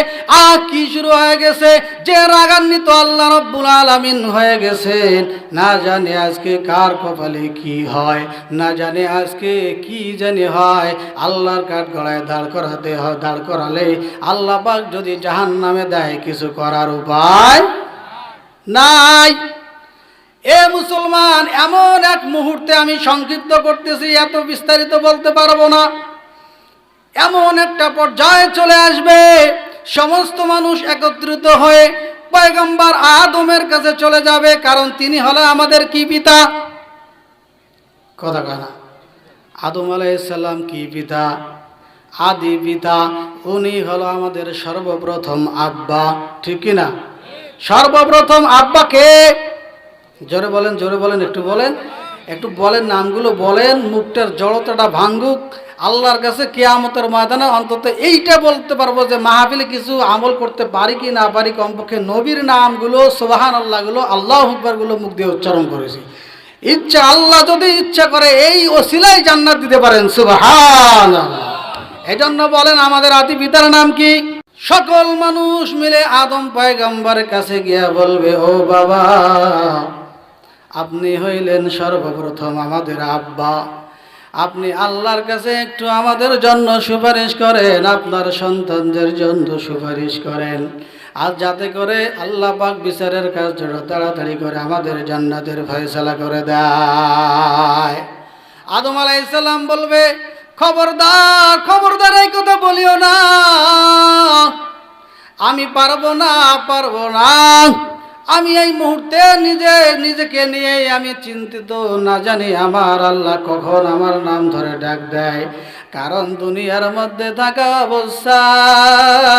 কি শুরু হয়ে গেছে? যে রাগান্বিত আল্লাহ রাব্বুল আলামিন হয়ে গেছেন, না জানে আজকে কার কপালে কি হয়, না জানে আজকে কি জানি হয়। আল্লাহর কাঠ গড়ায় দাঁড় করাতে হয়, দাঁড় করালে আল্লাহ পাক যদি জাহান্নামে দেয়, কিছু করার উপায় নাই। এ মুসলমান, এমন এক মুহূর্তে, আমি সংক্ষিপ্ত করতেছি, এত বিস্তারিত বলতে পারবো না, এমন একটা পর্যায়ে চলে আসবে, সমস্ত মানুষ একত্রিত হয়ে পয়গম্বর আদমের কাছে চলে যাবে, কারণ তিনি হলো আমাদের কি পিতা? কথা কয় না? আদম আলাইহিস সালাম কি পিতা? আদি পিতা। উনি হলো আমাদের সর্বপ্রথম আব্বা, ঠিক কি না? সর্বপ্রথম আব্বা কে? জোরে বলেন, জোরে বলেন, একটু বলেন, নামগুলো বলেন, মুখটার জড়তাটা ভাঙুক। আল্লাহর কাছে কিয়ামতের ময়দানে অন্তত এইটা বলতে পারবো যে মাহফিলে কিছু আমল করতে পারি কি না পারি, কমপক্ষে নবীর নামগুলো, সুবহানাল্লাহগুলো, আল্লাহু আকবারগুলো মুখ দিয়ে উচ্চারণ করেছি। ইচ্ছা, আল্লাহ যদি ইচ্ছা করে এই ওসিলায় জান্নাত দিতে পারেন, সুবহানাল্লাহ। এই জন্য বলেন আমাদের আদি পিতার নাম কি? সকল মানুষ মিলে আদম পয়গম্বরের কাছে গিয়া বলবে, ও বাবা, আপনি হইলেন সর্বপ্রথম আমাদের আব্বা, আপনি আল্লাহর কাছে একটু আমাদের জন্য সুপারিশ করেন, আপনার সন্তানদের জন্য সুপারিশ করেন, আর যাতে করে আল্লাহ পাক বিচারের কাজটা তাড়াতাড়ি করে আমাদের জান্নাতের ফয়সালা করে দেয়। আদম আলাইহিস সালাম বলবে, খবরদার, খবরদার, এই কথা বলিও না, আমি পারবো না, পারবো না। আমি এই মুহূর্তে নিজেকে নিয়ে আমি চিন্তিত, না জানি আমার আল্লাহ কখন আমার নাম ধরে ডাক দেয়। কারণ দুনিয়ার মধ্যে থাকা অবস্থায়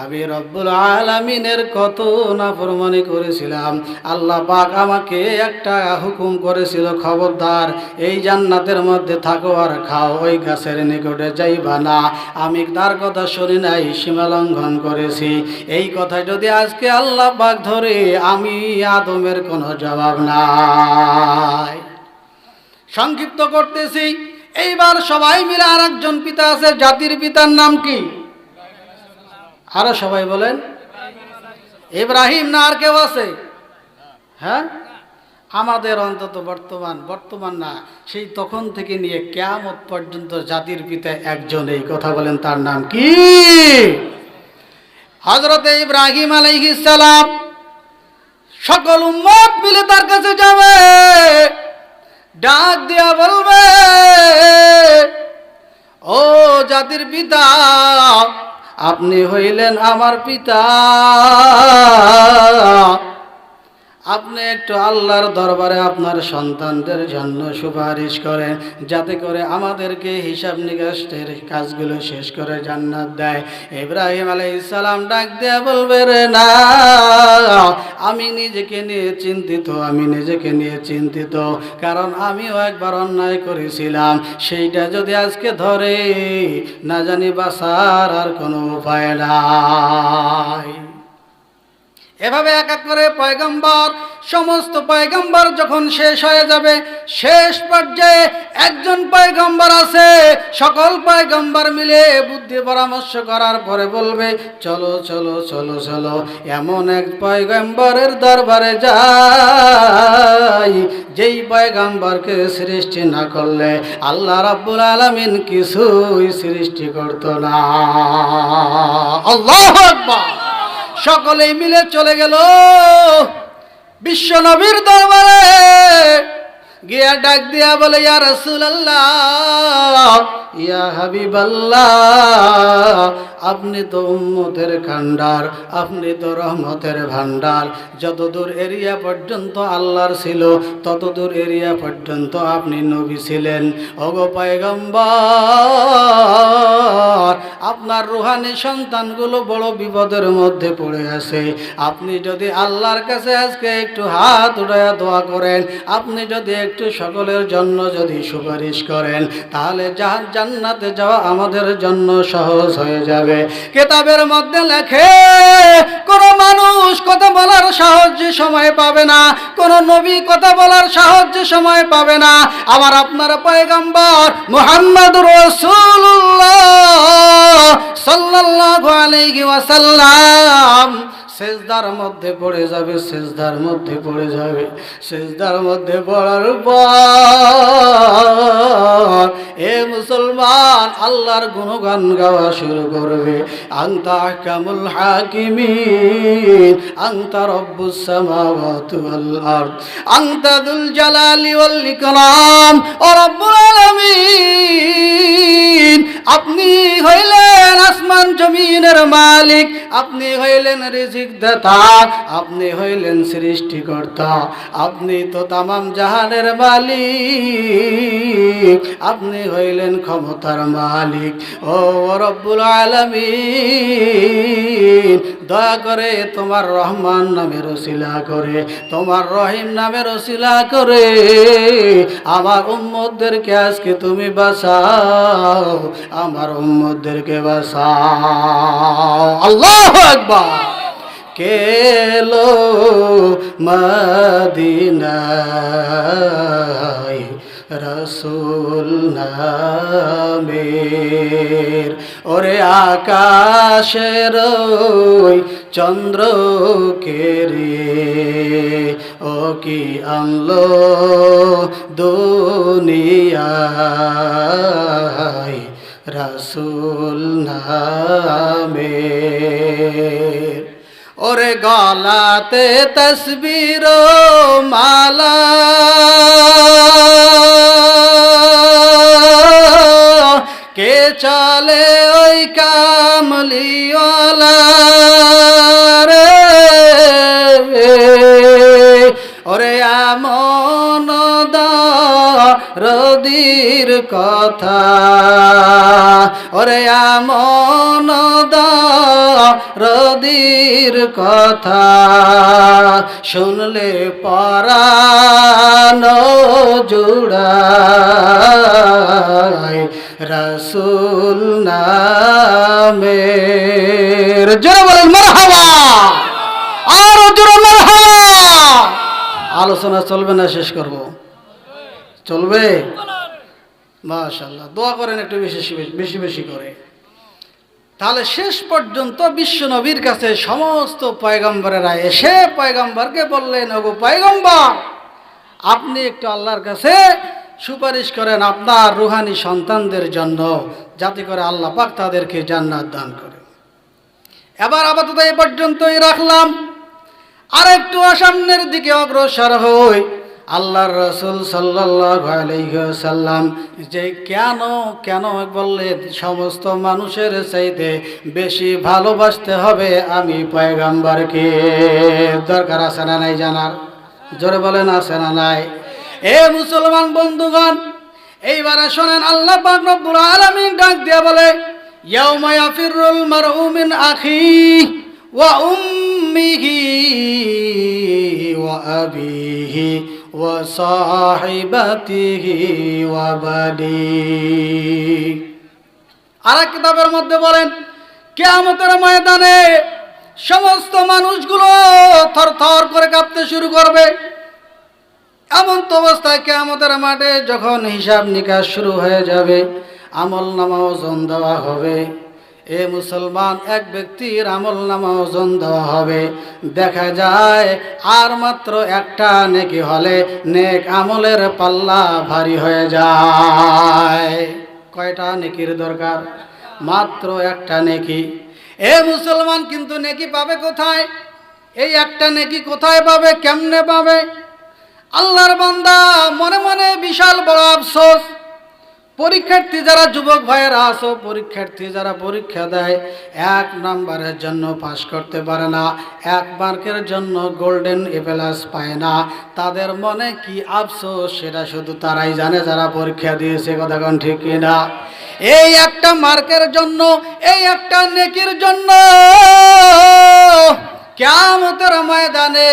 আমি রব্বুল আলামিনের কত নাফরমানি করেছিলাম। আল্লাহ পাক আমাকে একটা হুকুম করেছিল, খবরদার এই জান্নাতের মধ্যে থাকো আর খাও, ওই গাছের নিকটে যাইবা না। আমি তার কথা শুনি নাই, সীমা লঙ্ঘন করেছি। এই কথা যদি আজকে আল্লাহ পাক ধরে, আমি আদমের কোনো জবাব নাই। সংক্ষিপ্ত করতেছি, এইবার সবাই মিলে আর একজন পিতা আছে, জাতির পিতার নাম কি? আরো সবাই বলেন। ইব্রাহিম না আর কেউ আছে? হ্যাঁ, আমাদের অন্তত বর্তমান না, সেই তখন থেকে নিয়ে কিয়ামত পর্যন্ত জাতির পিতা একজন, এই কথা বলেন, তার নাম কি? হযরতে ইব্রাহিম আলাইহিস সালাম। সকল উম্মত মিলে তার কাছে যাবে, ডাক দিয়া বলবে, ও জাতির পিতা, আপনি হইলেন আমার পিতা, আপনি একটু আল্লাহর দরবারে আপনার সন্তানদের জন্য সুপারিশ করেন, যাতে করে আমাদেরকে হিসাব নিকাশের কাজগুলো শেষ করে জান্নাত দেয়। ইব্রাহিম আলাইহিস সালাম ডাক দিয়ে বলবে, রে না, আমি নিজেকে নিয়ে চিন্তিত, কারণ আমিও একবার অন্যায় করেছিলাম, সেইটা যদি আজকে ধরে, না জানি বাঁচার আর কোনো উপায় নাই। এভাবে এক এক করে পয়গম্বর, সমস্ত পয়গম্বর যখন শেষ হয়ে যাবে, শেষ পর্যায়ে একজন পয়গম্বর আছে, সকল পয়গম্বর মিলে বুদ্ধি পরামর্শ করার পরে বলবে, চলো চলো চলো চলো, এমন এক পয়গম্বরের দরবারে যাই, যেই পয়গম্বরকে সৃষ্টি না করলে আল্লাহ রাব্বুল আলামিন কিছুই সৃষ্টি করতো না। আল্লাহু আকবার। সকলেই মিলে চলে গেল বিশ্ব নবীর দরবারে, গিয়া ডাক দিয়া বলে, ইয়া রাসূলুল্লাহ, ইয়া হাবিবাল্লাহ, আপনি তো উম্মতের ভান্ডার, আপনি তো রহমতের ভান্ডার, যতদূর এরিয়া পর্যন্ত আল্লাহর ছিল ততদূর এরিয়া পর্যন্ত আপনি নবী ছিলেন। ওগো পয়গম্বর, আপনার রুহানি সন্তানগুলো বড় বিপদের মধ্যে পড়ে আছে, আপনি যদি আল্লাহর কাছে আজকে একটু হাত উঠায়া দোয়া করেন, আপনি যদি একটু সকলের জন্য যদি সুপারিশ করেন, তাহলে জান্নাতে যাওয়া আমাদের জন্য সহজ হয়ে যাবে। কিতাবের মধ্যে লেখে, কোন মানুষ কথা বলার সাহস সময় পাবে না, কোন নবী কথা বলার সাহস সময় পাবে না, আমার আপনার পয়গম্বর মুহাম্মদুর রাসূলুল্লাহ সাল্লাল্লাহু আলাইহি ওয়াসাল্লাম সেজদার মধ্যে পড়ে যাবে, সেজদার মধ্যে পড়ে যাবে, সেজদার মধ্যে পড়ার পর এ মুসলমান আল্লাহর গুণগান গাওয়া শুরু করবে। আনতা আহকামুল হাকিমিন, আনতা রব্বুস সামাওয়াতি ওয়াল আরদ, আনতা যুল জালালি ওয়াল ইকরাম ও রব্বুল আলামিন, আপনি হইলেন আসমান জমিনের মালিক। মালিক, আপনি হইলেন রিজিক দাতা, আপনি হইলেন সৃষ্টিকর্তা, আপনি তো তামাম জাহানের মালিক, আপনি হইলেন ক্ষমতার মালিক। ও রব্বুল আলামিন, দয়া করে তোমার রহমান নামের ওসিলা করে, তোমার রহিম নামের ওসিলা করে আমার উম্মতদেরকে আজকে তুমি বাঁচাও, আমার উম্মতদেরকে বাঁচাও। আল্লাহু আকবার। কেলো মদিনায় রসুল নামের, ওরে আকাশের ওই চন্দ্র কেরে ও কি আনলো দুনিয়ায় রসুল নামের। ওরে গলাতে তসবির মালা, কে চলে ওই কামলিওয়ালা রে, ওরে আমন রদির কথা, ওরে আমন রদির কথা শুনলে পরাণ জুড়ায় রসুল নামের। জোরে বলেন মারহাবা, আরো জোরে মারহাবা। আলোচনা চলবে না, শেষ করব? চলবে? মাশাআল্লাহ, দোয়া করেন একটু বেশি বেশি করে। তাহলে শেষ পর্যন্ত বিশ্ব নবীর কাছে সমস্ত পয়গম্বরেরা এসে পয়গম্বরকে বললেন, ওগো পয়গম্বর, আপনি একটু আল্লাহর কাছে সুপারিশ করেন আপনার রুহানি সন্তানদের জন্য, যাতে করে আল্লাহ পাক তাদেরকে জান্নাত দান করে। এবার আপাতত এই পর্যন্তই রাখলাম। আর একটু সামনের দিকে অগ্রসর হই। আল্লাহর রাসূল সাল্লাল্লাহু আলাইহি ওয়াসাল্লাম যে কেন বললেন সমস্ত মানুষের চাইতে বেশি ভালোবাসতে হবে আমি পয়গম্বরকে। দরকার আছে না নাই জানার? জোরে বলেন, আছে না নাই? এ মুসলমান বন্ধুগণ, এইবারে শোনেন, আল্লাহ পাক রব্বুল আলামিন ডাক দিয়ে বলে, ইয়াউমা ইয়াফিরুল মারউ মিন আখিহি ওয়া উম্মিহি ওয়া আবিহি ওয়া সাহিবাতিহি ওয়া বানিহি। আরেক কিতাবের মধ্যে বলেন, কিয়ামতের ময়দানে সমস্ত মানুষগুলো থরথর করে কাঁপতে শুরু করবে। এমন তো অবস্থায় কিয়ামতের মাঠে যখন হিসাব নিকাশ শুরু হয়ে যাবে, আমল নামা ওজন দেওয়া হবে। এ মুসলমান, এক ব্যক্তির আমল নামা ওজন দেওয়া হবে। দেখা যায় আর মাত্র একটা নেকি হলে নেক আমলের পাল্লা ভারী হয়ে যায়। কয়টা নেকির দরকার? মাত্র একটা নেকি। এ মুসলমান, কিন্তু নেকি পাবে কোথায়? এই একটা নেকি কোথায় পাবে, কেমনে পাবে? আল্লাহর বান্দা মনে মনে বিশাল বড় আফসোস। পরীক্ষার্থী যারা যুবক ভাইয়েরা আছো, পরীক্ষার্থী যারা পরীক্ষা দেয়, 1 নম্বরের জন্য পাস করতে পারে না, 1 মার্কের জন্য গোল্ডেন এপ্লাস পায় না, তাদের মনে কি আফসোস সেটা শুধু তারাই জানে যারা পরীক্ষা দিয়েছে। কথা কোন ঠিক কিনা? এই একটা মার্কের জন্য, এই একটা নেকির জন্য কিয়ামতের ময়দানে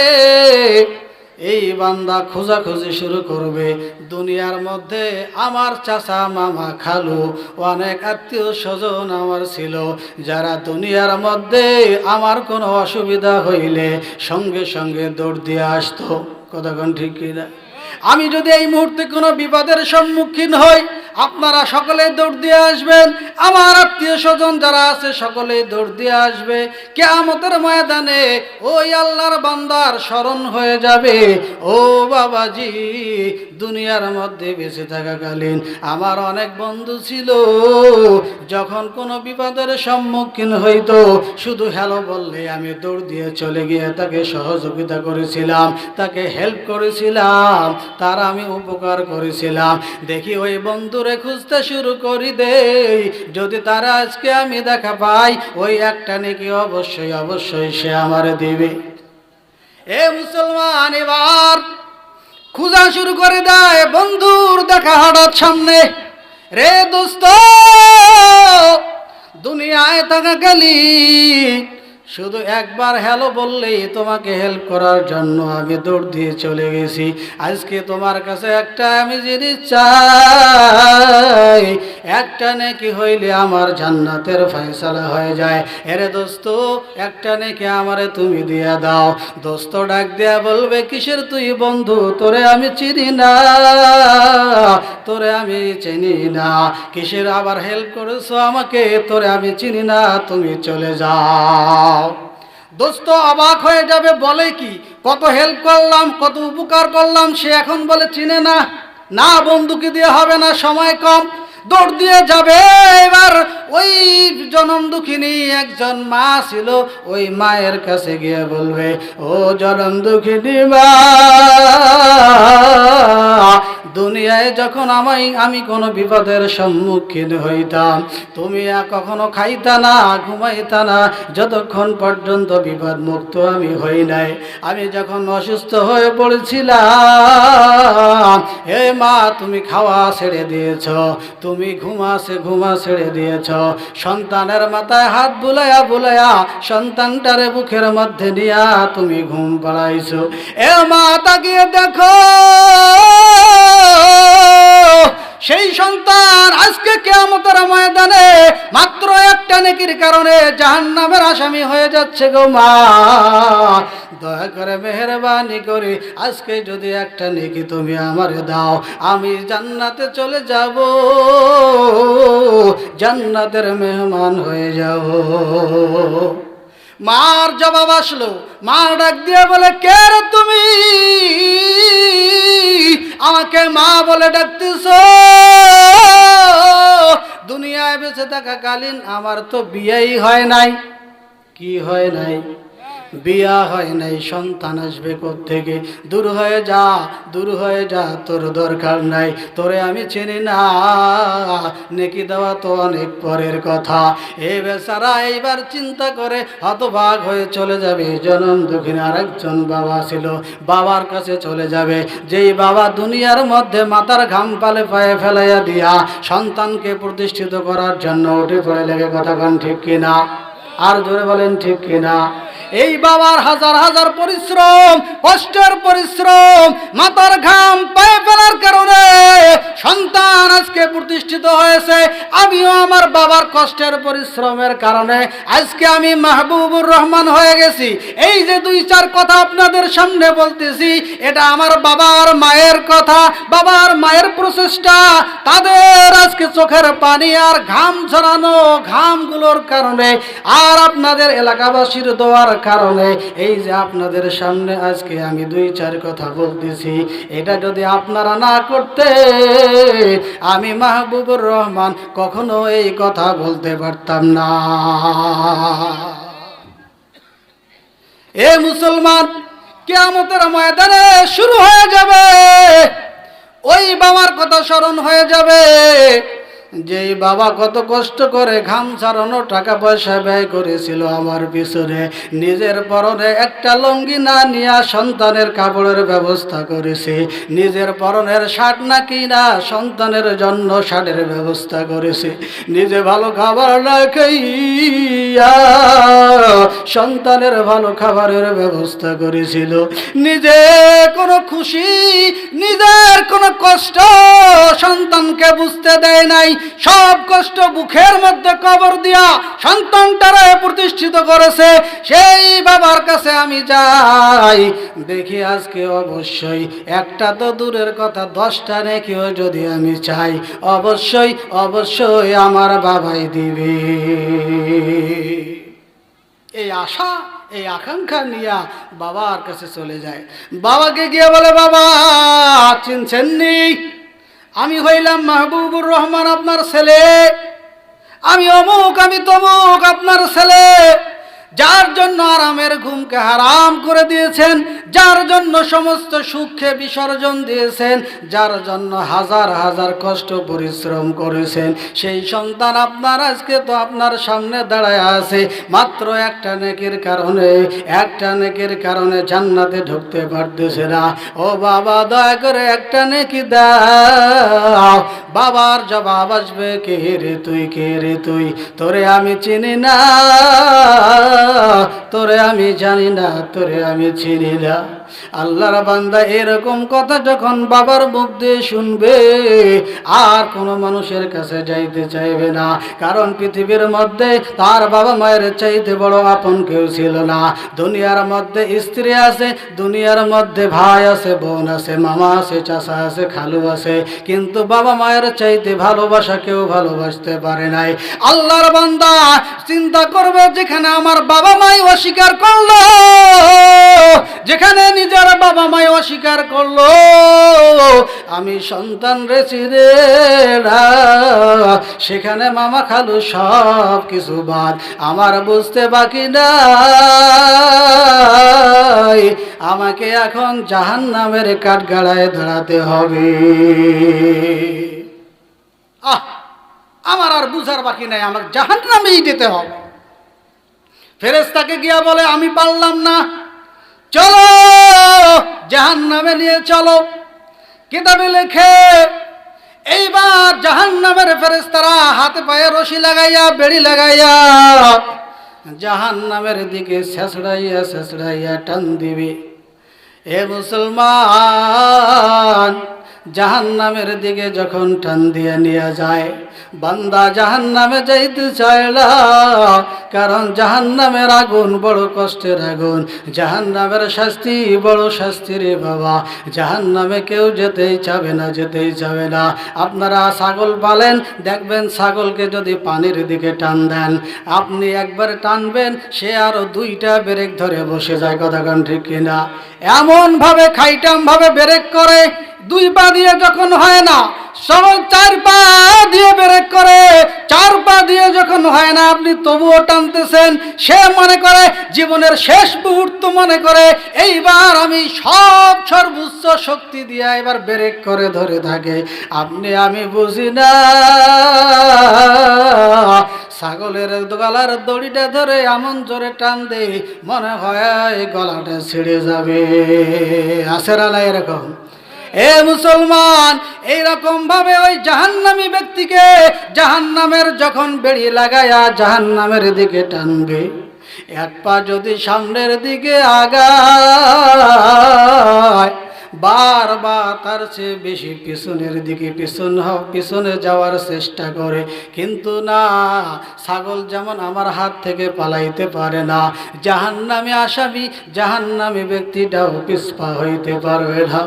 এই বান্দা খোঁজাখুঁজি শুরু করবে। দুনিয়ার মধ্যে আমার চাচা, মামা, খালু, অনেক আত্মীয় স্বজন আমার ছিল, যারা দুনিয়ার মধ্যে আমার কোনো অসুবিধা হইলে সঙ্গে সঙ্গে দৌড় দিয়ে আসতো। কথা কোন ঠিক কিনা? আমি যদি এই মুহূর্তে কোনো বিপদের সম্মুখীন হই, আপনারা সকলেই দৌড় দিয়ে আসবেন, আমার আত্মীয় স্বজন যারা আছে সকলেই দৌড় দিয়ে আসবে। কিয়ামতের ময়দানে ওই আল্লাহর বান্দার স্মরণ হয়ে যাবে, ও বাবাজি, দুনিয়ার মধ্যে বেঁচে থাকাকালীন আমার অনেক বন্ধু ছিল, যখন কোনো বিপদের সম্মুখীন হইতো শুধু হ্যালো বললে আমি দৌড় দিয়ে চলে গিয়ে তাকে সহযোগিতা করেছিলাম, তাকে হেল্প করেছিলাম, তার আমি উপকার করেছিলাম। দেখি ওই বন্ধু বন্ধুরে খুঁজতে শুরু করি দেই, যদি তারা আজকে আমি দেখা পাই, ওই একটা নেকি অবশ্যই অবশ্যই সে আমার দিবে। এ মুসলমান এবার খোঁজা শুরু করে দেয়, বন্ধুর দেখা হঠাৎ সামনে। রে দোস্ত, দুনিয়ায় থাকা গেলি শুধু একবার হ্যালো বললেই তোমাকে হেল্প করার জন্য আমি দৌড় দিয়ে চলে গেছি। আজকে তোমার কাছে একটা আমি জিনিস চাই, একটা নেকি হইলে আমার জান্নাতের ফয়সালা হয়ে যায়। এরে দোস্ত, একটা নেকি আমারে তুমি দিয়া দাও। দোস্ত ডাক দিয়া বলবে, কিসের তুই বন্ধু? তোরে আমি চিনি না, তোরে আমি চিনি না। কিসের আবার হেল্প করেছো আমাকে? তোরে আমি চিনি না, তুমি চলে যাও। দোস্ত অবাক হয়ে যাবে, বলে কি কত হেল্প করলাম, কত উপকার করলাম, সে এখন বলে চিনে না। না, বন্ধুকে দিয়ে হবে না, সময় কম। দৌড় দিয়ে যাবে। এবার ওই জনম দুঃখিনী একজন মা ছিল, ওই মায়ের কাছে গিয়ে বলবে, ও জনম দুঃখিনী মা, দুনিয়ায় যখন আমি কোনো বিপদের সম্মুখীন হইতাম, তুমি কখনো খাইতা না, ঘুমাইতা না, যতক্ষণ পর্যন্ত বিপদ মুক্ত আমি হই নাই। আমি যখন অসুস্থ হয়ে পড়েছিলাম, হে মা, তুমি খাওয়া ছেড়ে দিয়েছ, তুমি ঘুমা ছেড়ে দিয়েছ, সন্তানের মাথায় হাত বুলাইয়া বুলাইয়া সন্তানটারে বুকের মধ্যে নিয়া তুমি ঘুম পাড়াইছো। এ মা, তাকিয়ে দেখো, সেই সন্তান আজকে কিয়ামতের ময়দানে মাত্র একটা নেকির কারণে জাহান্নামের আসামি হয়ে যাচ্ছে গো মা। দয়া করে মেহেরবানি করে আজকে যদি একটা নেকি তুমি আমারে দাও, আমি জান্নাতে চলে যাব, জান্নাতের মেহমান হয়ে যাব। মার জবাব আসলো, মা ডাক দিয়ে বলে, কে রে তুমি? আমাকে মা বলে ডাকতেছ? দুনিয়ায় বেঁচে থাকাকালীন আমার তো বিয়েই হয় নাই। কি হয় নাই? বিয়া হয় নাই। সন্তান আসবে কোত্থেকে? দূর হয়ে যা, দূর হয়ে যা, তোর দরকার নাই, তোরে আমি চিনি না। নেকি দেওয়া তো অনেক পরের কথা। এ বেচারা এইবার চিন্তা করে হতবাক হয়ে চলে যাবে। জনম দুঃখিনী আরেকজন বাবা ছিল, বাবার কাছে চলে যাবে, যেই বাবা দুনিয়ার মধ্যে মাথার ঘাম পালে পায়ে ফেলাইয়া দিয়া সন্তানকে প্রতিষ্ঠিত করার জন্য উঠে পড়ে লেগে, কথা কন ঠিক কিনা? আর জোরে বলেন ঠিক কিনা? এই বাবার হাজার হাজার পরিশ্রম, কষ্টের পরিশ্রম, মাথার ঘাম পায়ে ফেলার কারণে সন্তান আজকে প্রতিষ্ঠিত হয়েছে। আমিও আমার বাবার কষ্টের পরিশ্রমের কারণে আজকে আমি মাহবুবুর রহমান হয়ে গেছি। এই যে দুই চার কথা আপনাদের সামনে বলতেছি, এটা আমার বাবার মায়ের কথা, বাবার মায়ের প্রচেষ্টা, তাদের আজকে চোখের পানি আর ঘাম ঝরানো ঘামগুলোর কারণে, আর আপনাদের এলাকাবাসীর দোয়ার কারণে এই যে আপনাদের সামনে আজকে আমি দুই চার কথা বলতেছি। এটা যদি আপনারা না করতে, আমি মাহবুবুর রহমান কখনো এই কথা বলতে পারতাম না। এ মুসলমান, কিয়ামতের ময়দানে শুরু হয়ে যাবে, ওই বাবার কথা স্মরণ হয়ে যাবে, যেই বাবা কত কষ্ট করে ঘাম ছাড়ানো টাকা পয়সা ব্যয় করেছিল আমার পিছনে, নিজের পরনে একটা লুঙ্গি না নিয়ে সন্তানের কাপড়ের ব্যবস্থা করেছে, নিজের পরনের শার্ট না কিনা সন্তানের জন্য শার্টের ব্যবস্থা করেছে, নিজে ভালো খাবার না খাইয়া সন্তানের ভালো খাবারের ব্যবস্থা করেছিল, নিজে কোনো খুশি, নিজের কোনো কষ্ট সন্তানকে বুঝতে দেয় নাই, সব কষ্ট বুকের মধ্যে কবর দিয়া সন্তানটারে প্রতিষ্ঠিত করেছে। সেই বাবার কাছে আমি যাই, দেখি আজকে অবশ্যই একটা তো দূরের কথা, 10টা নেকিও যদি আমি চাই, অবশ্যই অবশ্যই আমার বাবাই দিবে। এই আশা, এই আকাঙ্ক্ষা নিয়ে বাবার কাছে চলে যায়। বাবাকে গিয়ে বলে, বাবা চিনছেন নি? আমি হইলাম মাহবুবুর রহমান, আপনার ছেলে। আমি অমুক, আমি তমুক আপনার ছেলে। যার জন্য আরামের ঘুমকে হারাম করে দিয়েছেন, যার জন্য সমস্ত সুখকে বিসর্জন দিয়েছেন, যার জন্য হাজার হাজার কষ্ট পরিশ্রম করেছেন, সেই সন্তান আপনার আজকে তো আপনার সামনে দাঁড়ায় আছে মাত্র একটা নেকির কারণে, একটা নেকির কারণে জান্নাতে ঢুকতে পারতেছে না। ও বাবা, দয়া করে একটা নেকি দাও। বাবার জবাব আসবে, কে রে তুই, কে রে তুই, তোরে আমি চিনি না, তোরে আমি জানি না, তোরে আমি চিনি না। আল্লাহর বান্দা এরকম কথা যখন বাবার মুখ দিয়ে শুনবে, আর কোনো মানুষের কাছে যাইতে চাইবে না। কারণ পৃথিবীর মধ্যে তার বাবা মায়ের চাইতে বড় আপন কেউ ছিল না। দুনিয়ার মধ্যে স্ত্রী আছে, দুনিয়ার মধ্যে ভাই আছে, বোন আছে, মামা আছে, চাচা আছে, খালু আছে, কিন্তু বাবা মায়ের চাইতে ভালোবাসা কেউ ভালোবাসতে পারে নাই। আল্লাহর বান্দা চিন্তা করবে, যেখানে আমার বাবা মাই অস্বীকার করলো, যেখানে নিজের বাবা মাই অস্বীকার করলো, আমি সন্তান রেছি রে, সেখানে মামা খালু সব কিছু বাদ, আমার বুঝতে বাকি নাই, আমাকে এখন জাহান্নামের কাঠগড়ায় দাঁড়াতে হবে। আমার আর বুঝার বাকি নাই, আমাকে জাহান্নামেই যেতে হবে। ফেরেশতাকে গিয়া বলে, আমি পারলাম না, চলো জাহান্নামে নিয়ে চলো। কিতাবে লেখে, এইবার জাহান্নামের ফেরেশতারা হাতে পায়ে রশি লাগাইয়া, বেড়ি লাগাইয়া জাহান্নামের দিকে ছেঁচড়াইয়া ছেঁচড়াইয়া টান দিবে। এ মুসলমান, জাহান্নামের দিকে যখন টান দিয়ে নিয়ে যায়, বান্দা জাহান্নামে যাইতে চায় না, কারণ জাহান্নামের আগুন বড় কষ্টের আগুন, জাহান্নামের শাস্তি বড় শাস্তি রে বাবা। জাহান্নামে কেউ যেতেই চাবে না, যেতেই চাবে না। আপনারা ছাগল পালেন, দেখবেন ছাগলকে যদি পানির দিকে টান দেন, আপনি একবার টানবেন, সে আরো দুইটা ব্রেক ধরে বসে যায়, কথা কান ঠিক কিনা? এমন ভাবে খাইটাম ভাবে ব্রেক করে, দুই পা দিয়ে যখন হয় না, সরল চার পা দিয়ে ব্রেক করে, চার পা দিয়ে যখন হয় না, আপনি তবুও টানতেছেন। সে মনে করে জীবনের শেষ মুহূর্ত মনে করে, এইবার আমি সর্বোচ্চ শক্তি দিয়ে এবার ব্রেক করে ধরে থাকে। আপনি আমি বুঝি না, ছাগলের গলার দড়িটা ধরে এমন জোরে টান দেই, মনে হয় গলাটা ছিঁড়ে যাবে। আসের আলা এরকম। এ মুসলমান, এইরকম ভাবে ওই জাহান্নামী ব্যক্তিকে জাহান্নামের যখন বেড়ি লাগায়া জাহান্নামের দিকে টানবে, এক পা যদি সামনের দিকে আগায়, বারবার তার চেয়ে বেশি পিছনের দিকে পিছনে যাওয়ার চেষ্টা করে, কিন্তু না, ছাগল যেমন আমার হাত থেকে পালাইতে পারে না, জাহান্নামী আসামি জাহান্নামী ব্যক্তিটাও পিছপা হইতে পারবে না।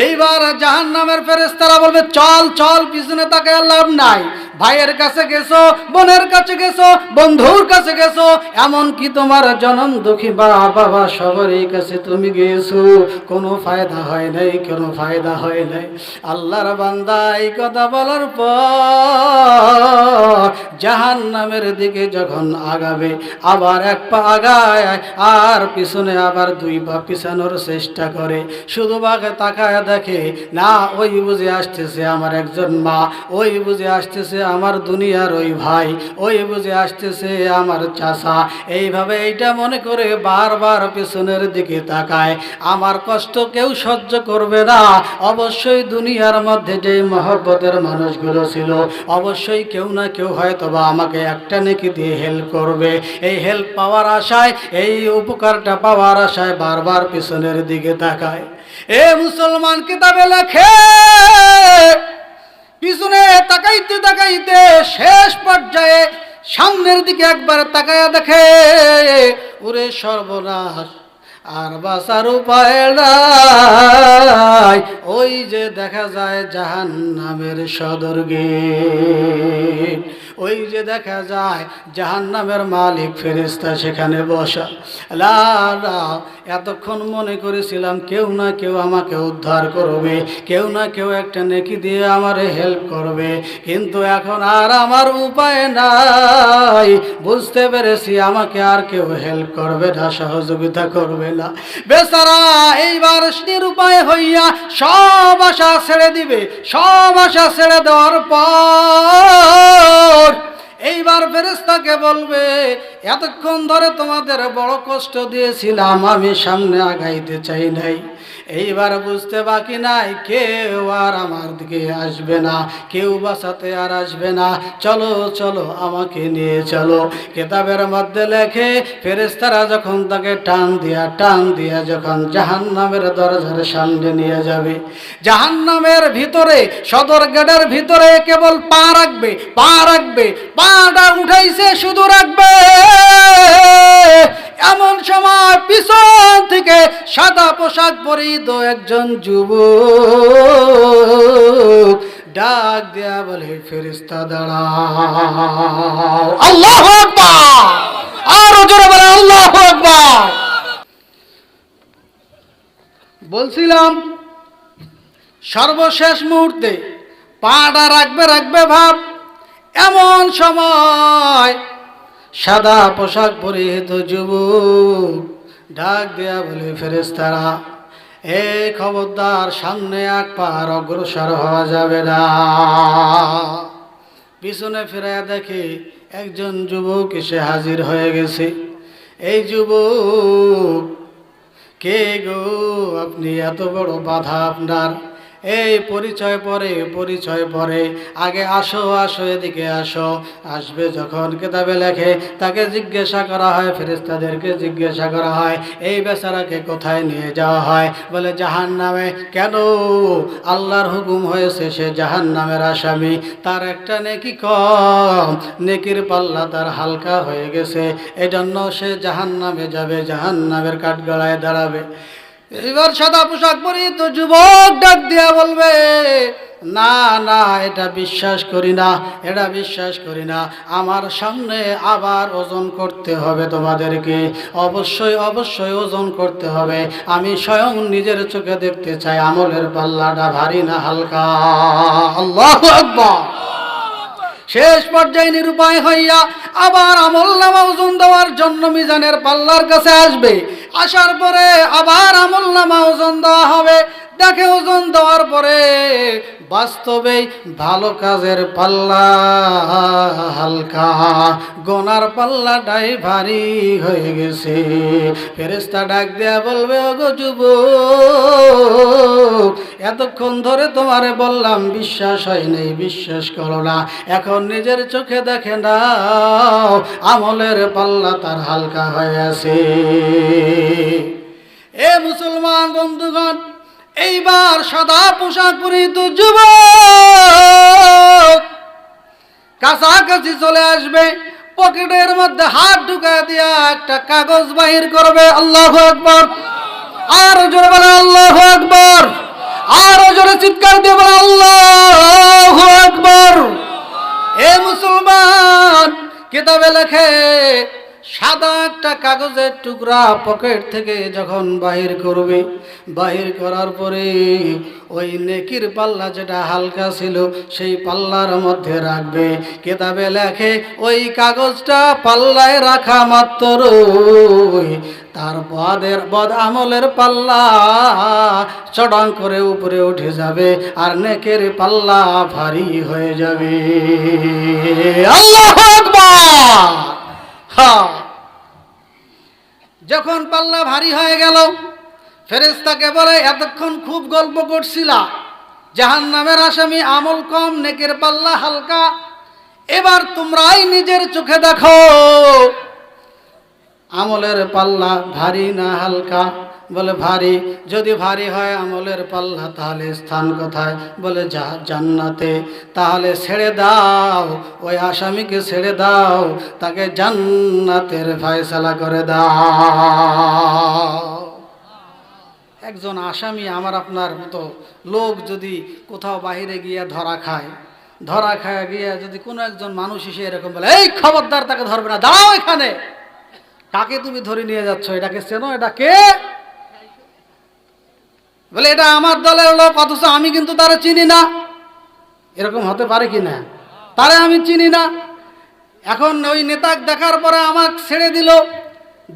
এইবার জাহান্নামের ফেরেশতারা বলবে, চল চল, পিছনে তাকায় লাভ নাই। ভাইয়ের কাছে গেছো, বোনের কাছে গেছো, বন্ধুর কাছে গেছো, এমনকি তোমার জনম দুঃখী বাবা সবারই কাছে তুমি গেছো, কোনো ফায়দা হয় নাই, কোনো ফায়দা হয় নাই। আল্লাহর বান্দা এই কথা বলার পর জাহান্নামের দিকে যখন আগাবে, আবার এক পা আগায় আর পিছনে আবার দুই পা পিছানোর চেষ্টা করে, শুধু বাঘে তাকায় দেখে না, ওই বুঝে আসতেছে আমার একজন মা, ওই বুঝে আসতেছে আমার দুনিয়ার ওই ভাই, ওই বুঝে আসতেছে আমার চাচা। এইভাবে এইটা মনে করে বারবার পিছনের দিকে তাকায়। আমার কষ্ট কেউ সহ্য করবে না, অবশ্যই দুনিয়ার মধ্যে যে মহব্বতের মানুষগুলো ছিল, অবশ্যই কেউ না কেউ হয়তো বা আমাকে একটা নেকি দিয়ে হেল্প করবে। এই হেল্প পাওয়ার আশায়, এই উপকারটা পাওয়ার আশায় বারবার পিছনের দিকে তাকায়। এ মুসলমান, কিতাবে লেখে, পিছনে তাকাইতে তাকাইতে শেষ পর্যায়ে সামনের দিকে একবার তাকায়া দেখে, ওরে সর্বনাশ, আর বাঁচার উপায় নাই। ওই যে দেখা যায় জাহান্নামের সদর গেট, ওই যে দেখা যায় জাহান্নামের মালিক ফেরেশতা সেখানে বসা। লা লা, এতক্ষণ মনে করেছিলাম কেউ না কেউ আমাকে উদ্ধার করবে, কেউ না কেউ একটা নেকি দিয়ে আমারে হেল্প করবে, কিন্তু এখন আর আমার উপায় নাই। বুঝতে পেরেছি আমাকে আর কেউ হেল্প করবে না, সহযোগিতা করবে না। বেচারা এইবার নিরুপায় হইয়া সব আশা ছেড়ে দিবে। সব আশা ছেড়ে দেওয়ার পর এইবার ফেরেশতাকে বলবে, এতক্ষণ ধরে তোমাদের বড় কষ্ট দিয়েছিলাম, আমি সামনে আগাইতে চাই নাই, এইবার বুঝতে বাকি নাই, কেউ আর আমার দিকে আসবে না, কেউ বাঁচাতে আর আসবে না, চলো চলো আমাকে নিয়ে চলো। কিতাবের মধ্যে লেখে ফেরেশতারা যখন তাকে টান দিয়া যখন জাহান্নামের দরজার সামনে নিয়ে যাবে, জাহান্নামের ভিতরে সদর গেটের ভিতরে কেবল পা রাখবে, পাটা উঠাইছে শুধু রাখবে, এমন সময় পিছন থেকে সাদা পোশাক পরিহিত একজন যুবক ডাক দেয়া বলে, ফেরেশতা দাঁড়াও। আল্লাহু আকবার, আরো জোরে বলে আল্লাহু আকবার। বলছিলাম সর্বশেষ মুহূর্তে পাটা রাখবে ভাব, এমন সময় সাদা পোশাক পরিহিত যুবক ডাক দেয়া বলে, ফেরেশতারা এই খবরদার, সামনে এক পার অগ্রসর হওয়া যাবে না। পিছনে ফিরে দেখে একজন যুবক এসে হাজির হয়ে গেছে। এই যুবক, কে গো আপনি? এত বড় বাধা আপনার? এই পরিচয় পরে আগে আসো এদিকে আসো। আসবে যখন কিতাবে লেখে তাকে জিজ্ঞাসা করা হয়, ফেরেশতাদেরকে জিজ্ঞাসা করা হয় এই বেচারাকে কোথায় নিয়ে যাওয়া হয়? বলে জাহান্নামে। কেন? আল্লাহর হুকুম হয়েছে সে জাহান্নামের আসামি, তার একটা নেকি কম, নেকির পাল্লা তার হালকা হয়ে গেছে, এজন্য সে জাহান্নামে যাবে, জাহান্নামের কাঠগড়ায় দাঁড়াবে। এবার সাদা পোশাক পরিহিত যুবক ডাক দিয়া বলবে, না না, এটা বিশ্বাস করি না, আমার সামনে আবার ওজন করতে হবে তোমাদেরকে, অবশ্যই ওজন করতে হবে। আমি স্বয়ং নিজের চোখে দেখতে চাই আমলের পাল্লাটা ভারী না হালকা। আল্লাহু আকবার। শেষ পর্যায়ে নিরুপায় হইয়া আবার আমলনামা ওজন দেওয়ার জন্য মিজানের পাল্লার কাছে আসবে। আসার পরে আবার আমলনামা ওজন দেওয়া হবে। দেখে ওজন দেওয়ার পরে বাস্তবেই ভালো কাজের পাল্লা হালকা, গোনার পাল্লাটাই ভারী হয়ে গেছে। ফেরেশতা ডাক দেয়া বলবে, ওগো যুবক, এতক্ষণ ধরে তোমারে বললাম বিশ্বাস হয় নাই, বিশ্বাস করো না, এখন নিজের চোখে দেখে নাও আমলের পাল্লা তার হালকা হয়ে আছে। এ মুসলমান বন্ধুগণ, এইবার সাদা পোশাক পরিহিত যুবক কাছাকাছি চলে আসবে, পকেটের মধ্যে হাত ঢুকায় দিয়া একটা কাগজ বাহির করবে। আল্লাহু আকবার। আরো জোরে বলে আল্লাহু আকবার। আরো জোরে চিৎকার দিয়ে বলে আল্লাহু আকবার। এ মুসলমান, কিতাবে লেখে সাদা একটা কাগজের টুকরা পকেট থেকে যখন বাহির করবে, বাহির করার পরে ওই নেকির পাল্লা যেটা হালকা ছিল সেই পাল্লার মধ্যে রাখবে। কিতাবে লেখে ওই কাগজটা পাল্লায় রাখা মাত্র তার বদ আমলের পাল্লা চড়াং করে উপরে উঠে যাবে, আর নেকের পাল্লা ভারী হয়ে যাবে। আল্লাহু আকবার। যখন পাল্লা ভারী হয়ে গেল, ফেরেশতাকে বলে, এতক্ষণ খুব গল্প করছিলা, জাহান্নামের আসামি, আমল কম, নেকের পাল্লা হালকা, এবার তোমরাই নিজের চোখে দেখো আমলের পাল্লা ভারী না হালকা। বলে ভারী। যদি ভারী হয় আমলের পাল্লা, তাহলে স্থান কোথায়? বলে জান্নাতে। তাহলে ছেড়ে দাও, ওই আসামিকে ছেড়ে দাও, তাকে জান্নাতের ফয়সালা করে দাও। একজন আসামি, আমার আপনার মতো লোক যদি কোথাও বাইরে গিয়ে ধরা খায়, ধরা খায় গিয়ে যদি কোনো একজন মানুষ এসে এরকম বলে, এই খবরদার তাকে ধরবে না, দাঁড়াও এখানে, কাকে তুমি ধরে নিয়ে যাচ্ছ, এটাকে চেনো, এটা কে? বলে এটা আমার দলের লোক, অথচ আমি কিন্তু তারা চিনি না। এরকম হতে পারে কি না? তারে আমি চিনি না। এখন ওই নেতা দেখার পরে আমাকে ছেড়ে দিল,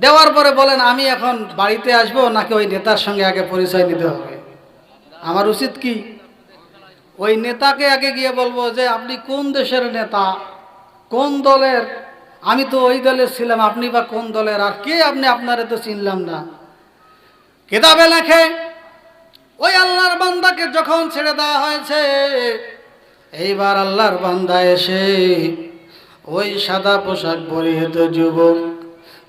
দেওয়ার পরে বলেন আমি এখন বাড়িতে আসবো নাকি ওই নেতার সঙ্গে আগে পরিচয় নিতে হবে? আমার উচিত কি? ওই নেতাকে আগে গিয়ে বলবো যে আপনি কোন দেশের নেতা, কোন দলের? আমি তো ওই দলের ছিলাম, আপনি বা কোন দলের, আর কে আপনি? আপনারে তো চিনলাম না। কিতাবে লেখে ওই আল্লাহর বান্দাকে যখন ছেড়ে দেওয়া হয়েছে, এইবার আল্লাহর বান্দা এসে ওই সাদা পোশাক পরিহিত যুবক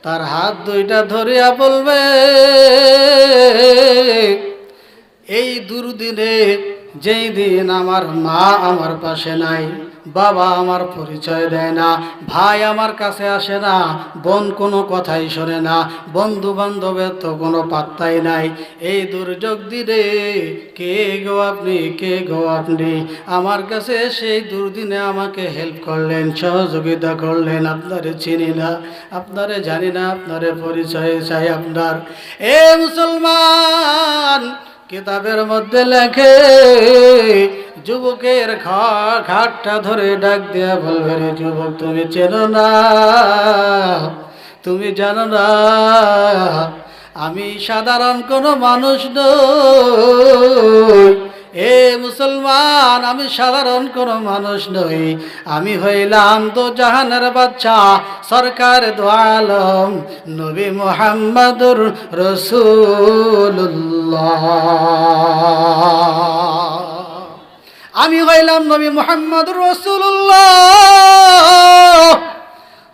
তার হাত দুইটা ধরিয়া বলবে, এই দুর্দিনে, যেই দিন আমার মা আমার পাশে নাই, বাবা আমার পরিচয় দেয় না, ভাই আমার কাছে আসে না, বোন কোনো কথাই শোনে না, বন্ধু বান্ধবের তো কোনো পাত্তাই নাই, এই দুর্যোগ দিনে কে গো আপনি, কে গো আপনি আমার কাছে সেই দুর্দিনে আমাকে হেল্প করলেন, সহযোগিতা করলেন। আপনারে চিনি না, আপনারে জানি না, আপনারে পরিচয় চাই আপনার। এ মুসলমান, কিতাবের মধ্যে লেখে যুবকের ঘাটটা ধরে ডাক দিয়া বলবে, রে যুবক, তুমি চেনো না, তুমি জানো না আমি সাধারণ কোনো মানুষ নই। এ মুসলমান, আমি সাধারণ কোনো মানুষ নই, আমি হইলাম তো জাহানের বাদশা, সরকার দো আলম, নবী মুহাম্মদুর রাসূলুল্লাহ। আমি হইলাম নবী মুহাম্মদুর রাসূলুল্লাহ।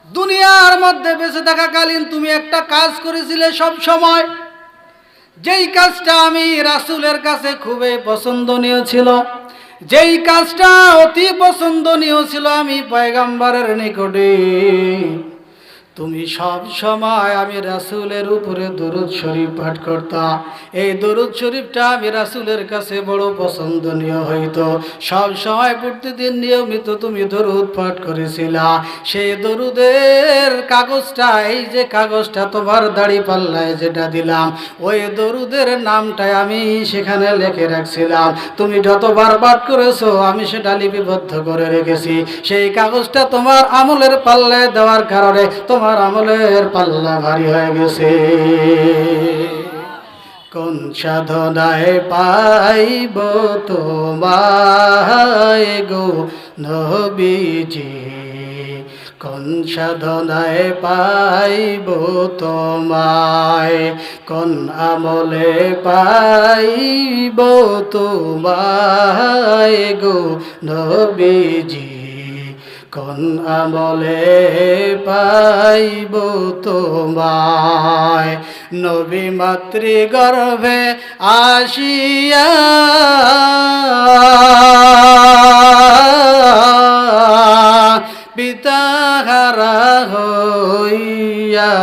দুনিয়ার মধ্যে বেঁচে থাকাকালীন তুমি একটা কাজ করেছিলে সব সময়, যেই কাজটা আমি রাসূলের কাছে খুবই পছন্দনীয় ছিল, যেই কাজটা অতি পছন্দনীয় ছিল আমি পয়গম্বরের নিকটে, তুমি সব সময় আমি রাসূলের উপরে দরুদ শরীফ পাঠ করতা। এই দরুদ শরীফটা আমি রাসূলের কাছে বড় পছন্দনীয় হইতো, সব সময় প্রতিদিন নিয়মিত তুমি দরুদ পাঠ করেছিলা। সেই দরুদের কাগজটা, এই যে কাগজটা তোমার দাড়ি পাল্লায় যেটা দিলাম, ওই দরুদের নামটাই আমি সেখানে লিখে রাখছিলাম। তুমি যতবার পাঠ করেছো আমি সেটা লিপিবদ্ধ করে রেখেছি। সেই কাগজটা তোমার আমলের পাল্লায় দেওয়ার কারণে তোমার আমলের পাল্লা ভারী হয়ে গেছে। কোন সাধনায় পাইব তোমায় গো নবীজি, কোন সাধনায় পাইব তোমায়, কোন আমলে পাইব তোমায় গো নবীজি, কোন আমলে পাইব তোমায়। নবী মাতৃ গর্ভে আসিয়া পিতা হারা হইয়া,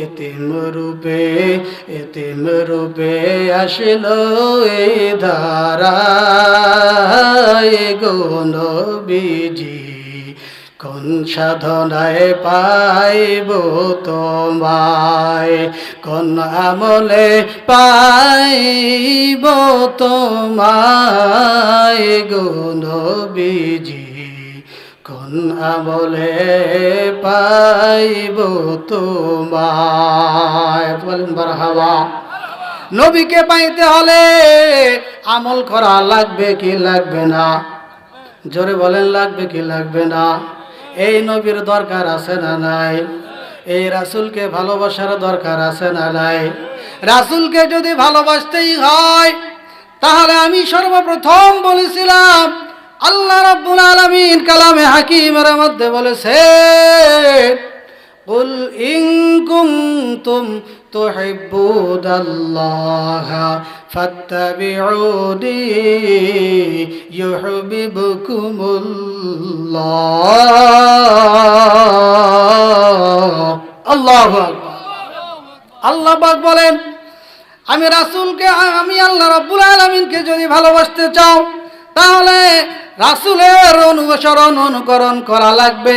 এতিম রূপে আসিল এই ধারায় গো নবীজি, কোন সাধনায় পাইব তোমায়, কোন আমলে পাইব তোমায় গো নবীজি, কোন আমলে পাইব তোমায়। বলেন মারহাবা। নবীকে পাইতে হলে আমল করা লাগবে কি লাগবে না? জোরে বলেন, লাগবে কি লাগবে না? এই নবীর দরকার আছে না নাই? এই রাসূলকে ভালোবাসার দরকার আছে না নাই? রাসূলকে যদি ভালোবাসতেই হয় তাহলে আমি সর্বপ্রথম বলেছিলাম, আল্লাহ রাব্বুল আলামিন কালামে হাকিমের মধ্যে বলেছেন, কুল ইন কুনতুম তুহিব্বুনাল্লাহা ফাত্তাবিউনি ইউহিব্বুকুমুল্লাহ। আল্লাহু আকবার। আল্লাহ পাক বলেন, আমি রাসূলকে, আমি আল্লাহ রাব্বুল আলামিনকে যদি ভালোবাসতে চাও তাহলে রাসূলের অনুসরণ অনুকরণ করা লাগবে।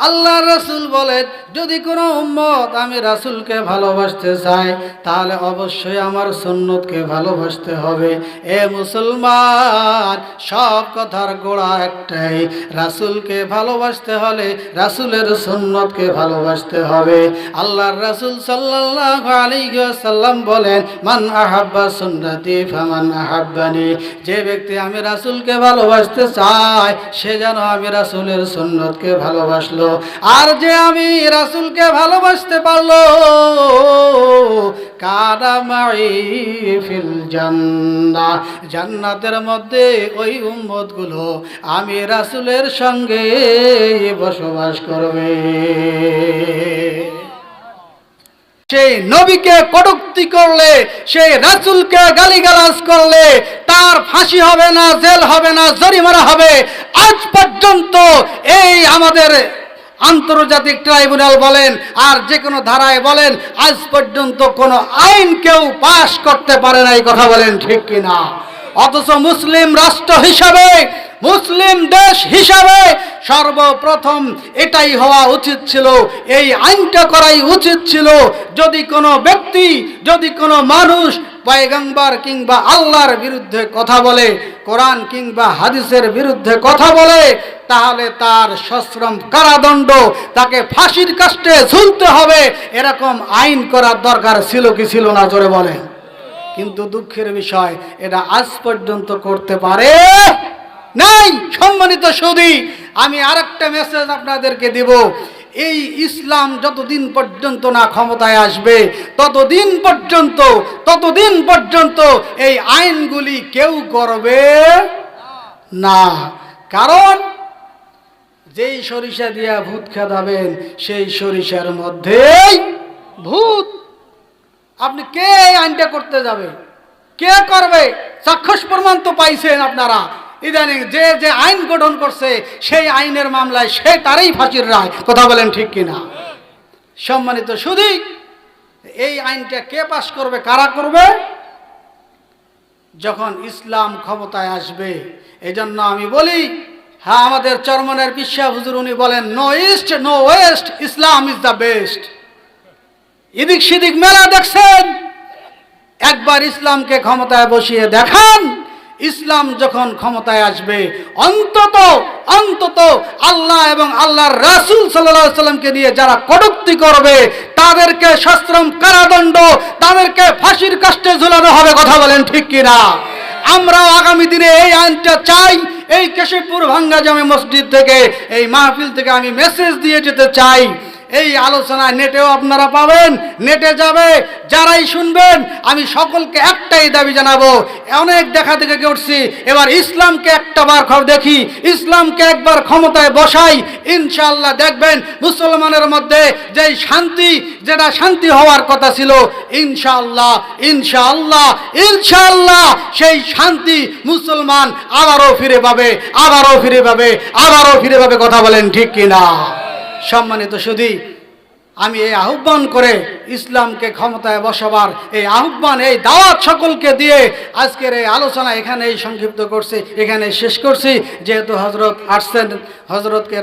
আল্লাহ রাসূল বলেন, যদি কোনো উম্মত আমি রাসূলকে ভালোবাসতে চাই তাহলে অবশ্যই আমার সুন্নতকে ভালোবাসতে হবে। এ মুসলমান, সব কথার গোড়া একটাই, রাসূলকে ভালোবাসতে হলে রাসূলের সুন্নতকে ভালোবাসতে হবে। আল্লাহর রাসূল সাল্লাল্লাহু আলাইহি ওয়াসাল্লাম বলেন, মান আহাব্বা সুন্নতি ফামান আহাব্বানি, যে ব্যক্তি আমি রাসূলকে ভালোবাসতে চাই সে যেন আমি রাসূলের সুন্নতকে ভালোবাসলো। আর যে আমি রাসূলকে ভালোবাসতে পারলো, কানা মাই ফিল জান্নাহ, জান্নাতের মধ্যে ওই উম্মতগুলো আমি রাসূলের সঙ্গে বসবাস করবে। সেই নবীকে কটূক্তি করলে, সেই রাসূলকে গালিগালাজ করলে তার ফাঁসি হবে না, জেল হবে না, জরিমানা হবে। আজ পর্যন্ত এই আমাদের আন্তর্জাতিক ট্রাইব্যুনাল বলেন আর যে কোনো ধারায় বলেন, আজ পর্যন্ত কোনো আইন কেউ পাশ করতে পারে না। এই কথা বলেন ঠিক কিনা? অথচ মুসলিম রাষ্ট্র হিসাবে, মুসলিম দেশ হিসাবে সর্বপ্রথম এটাই হওয়া উচিত ছিল, এই আইনটা করাই উচিত ছিল। যদি কোনো ব্যক্তি, যদি কোনো মানুষ পয়গম্বর কিংবা আল্লাহর বিরুদ্ধে কথা বলে, কোরআন কিংবা হাদিসের বিরুদ্ধে কথা বলে, তাহলে তার সশ্রম কারাদণ্ড, তাকে ফাঁসির কাস্টে ঝুলতে হবে, এরকম আইন করার দরকার ছিল কি ছিল না? জোরে বলেন। কিন্তু দুঃখের বিষয়, এটা আজ পর্যন্ত করতে পারে নাই। সম্মানিত সুধী, আমি আরেকটা মেসেজ আপনাদেরকে দিব। এই ইসলাম যতদিন পর্যন্ত না ক্ষমতায় আসবে ততদিন পর্যন্ত এই আইনগুলি কেউ করবে না। কারণ যেই সরিষা দিয়া ভূত খেদাবেন সেই সরিষার মধ্যেই ভূত। আপনি কে এই আইনটা করতে যাবে? কে করবে? সাক্ষ্য প্রমাণ তো পাইছেন আপনারা। ইদানিং যে যে আইন গঠন করছে সেই আইনের মামলায় সে তারই ফাঁসির রায়। কথা বলেন ঠিক কিনা? সম্মানিত সুধী, এই আইনটা কে পাশ করবে, কারা করবে? যখন ইসলাম ক্ষমতায় আসবে। এজন্য আমি বলি, হ্যাঁ, আমাদের চরমনের পিসা হুজুর উনি বলেন, no east no west, Islam is the best. এদিক সেদিক মেলা দেখছেন, একবার ইসলামকে ক্ষমতায় বসিয়ে দেখান। ইসলাম যখন ক্ষমতায় আসবে, অন্তত আল্লাহ এবং আল্লাহর রাসূল সাল্লাল্লাহু আলাইহি সাল্লামকে নিয়ে যারা কটূক্তি করবে তাদেরকে সশ্রম কারাদণ্ড, তাদেরকে ফাঁসির কাস্টে ঝুলানো হবে। কথা বলেন ঠিক কিনা? আমরা আগামী দিনে এই আইনটা চাই। এই কেশবপুর ভাঙ্গা জামে মসজিদ থেকে, এই মাহফিল থেকে আমি মেসেজ দিয়ে যেতে চাই। এই আলোচনা নেটেও আপনারা পাবেন, নেটে যাবে, যারাই শুনবেন আমি সকলকে একটাই দাবি জানাবো। অনেক দেখা দেখে করছি, এবার ইসলামকে একটা বার দেখি, ইসলামকে একবার ক্ষমতায় বসাই, ইনশাআল্লাহ দেখবেন মুসলমানের মধ্যে যেই শান্তি, যেটা শান্তি হওয়ার কথা ছিল, ইনশাআল্লাহ ইনশাআল্লাহ ইনশাআল্লাহ সেই শান্তি মুসলমান আবারও ফিরে পাবে, আবারও ফিরে পাবে, আবারও ফিরে পাবে। কথা বলেন ঠিক কিনা? সম্মানিত সুধী, আমি এই আহ্বান করে ইসলামকে ক্ষমতায় বসাবার এই আহ্বান, এই দাওয়াত সকলকে দিয়ে আজকের এই আলোচনা এখানেই সংক্ষিপ্ত করছি, এখানে শেষ করছি। যেহেতু হযরত আসছেন, হযরতকে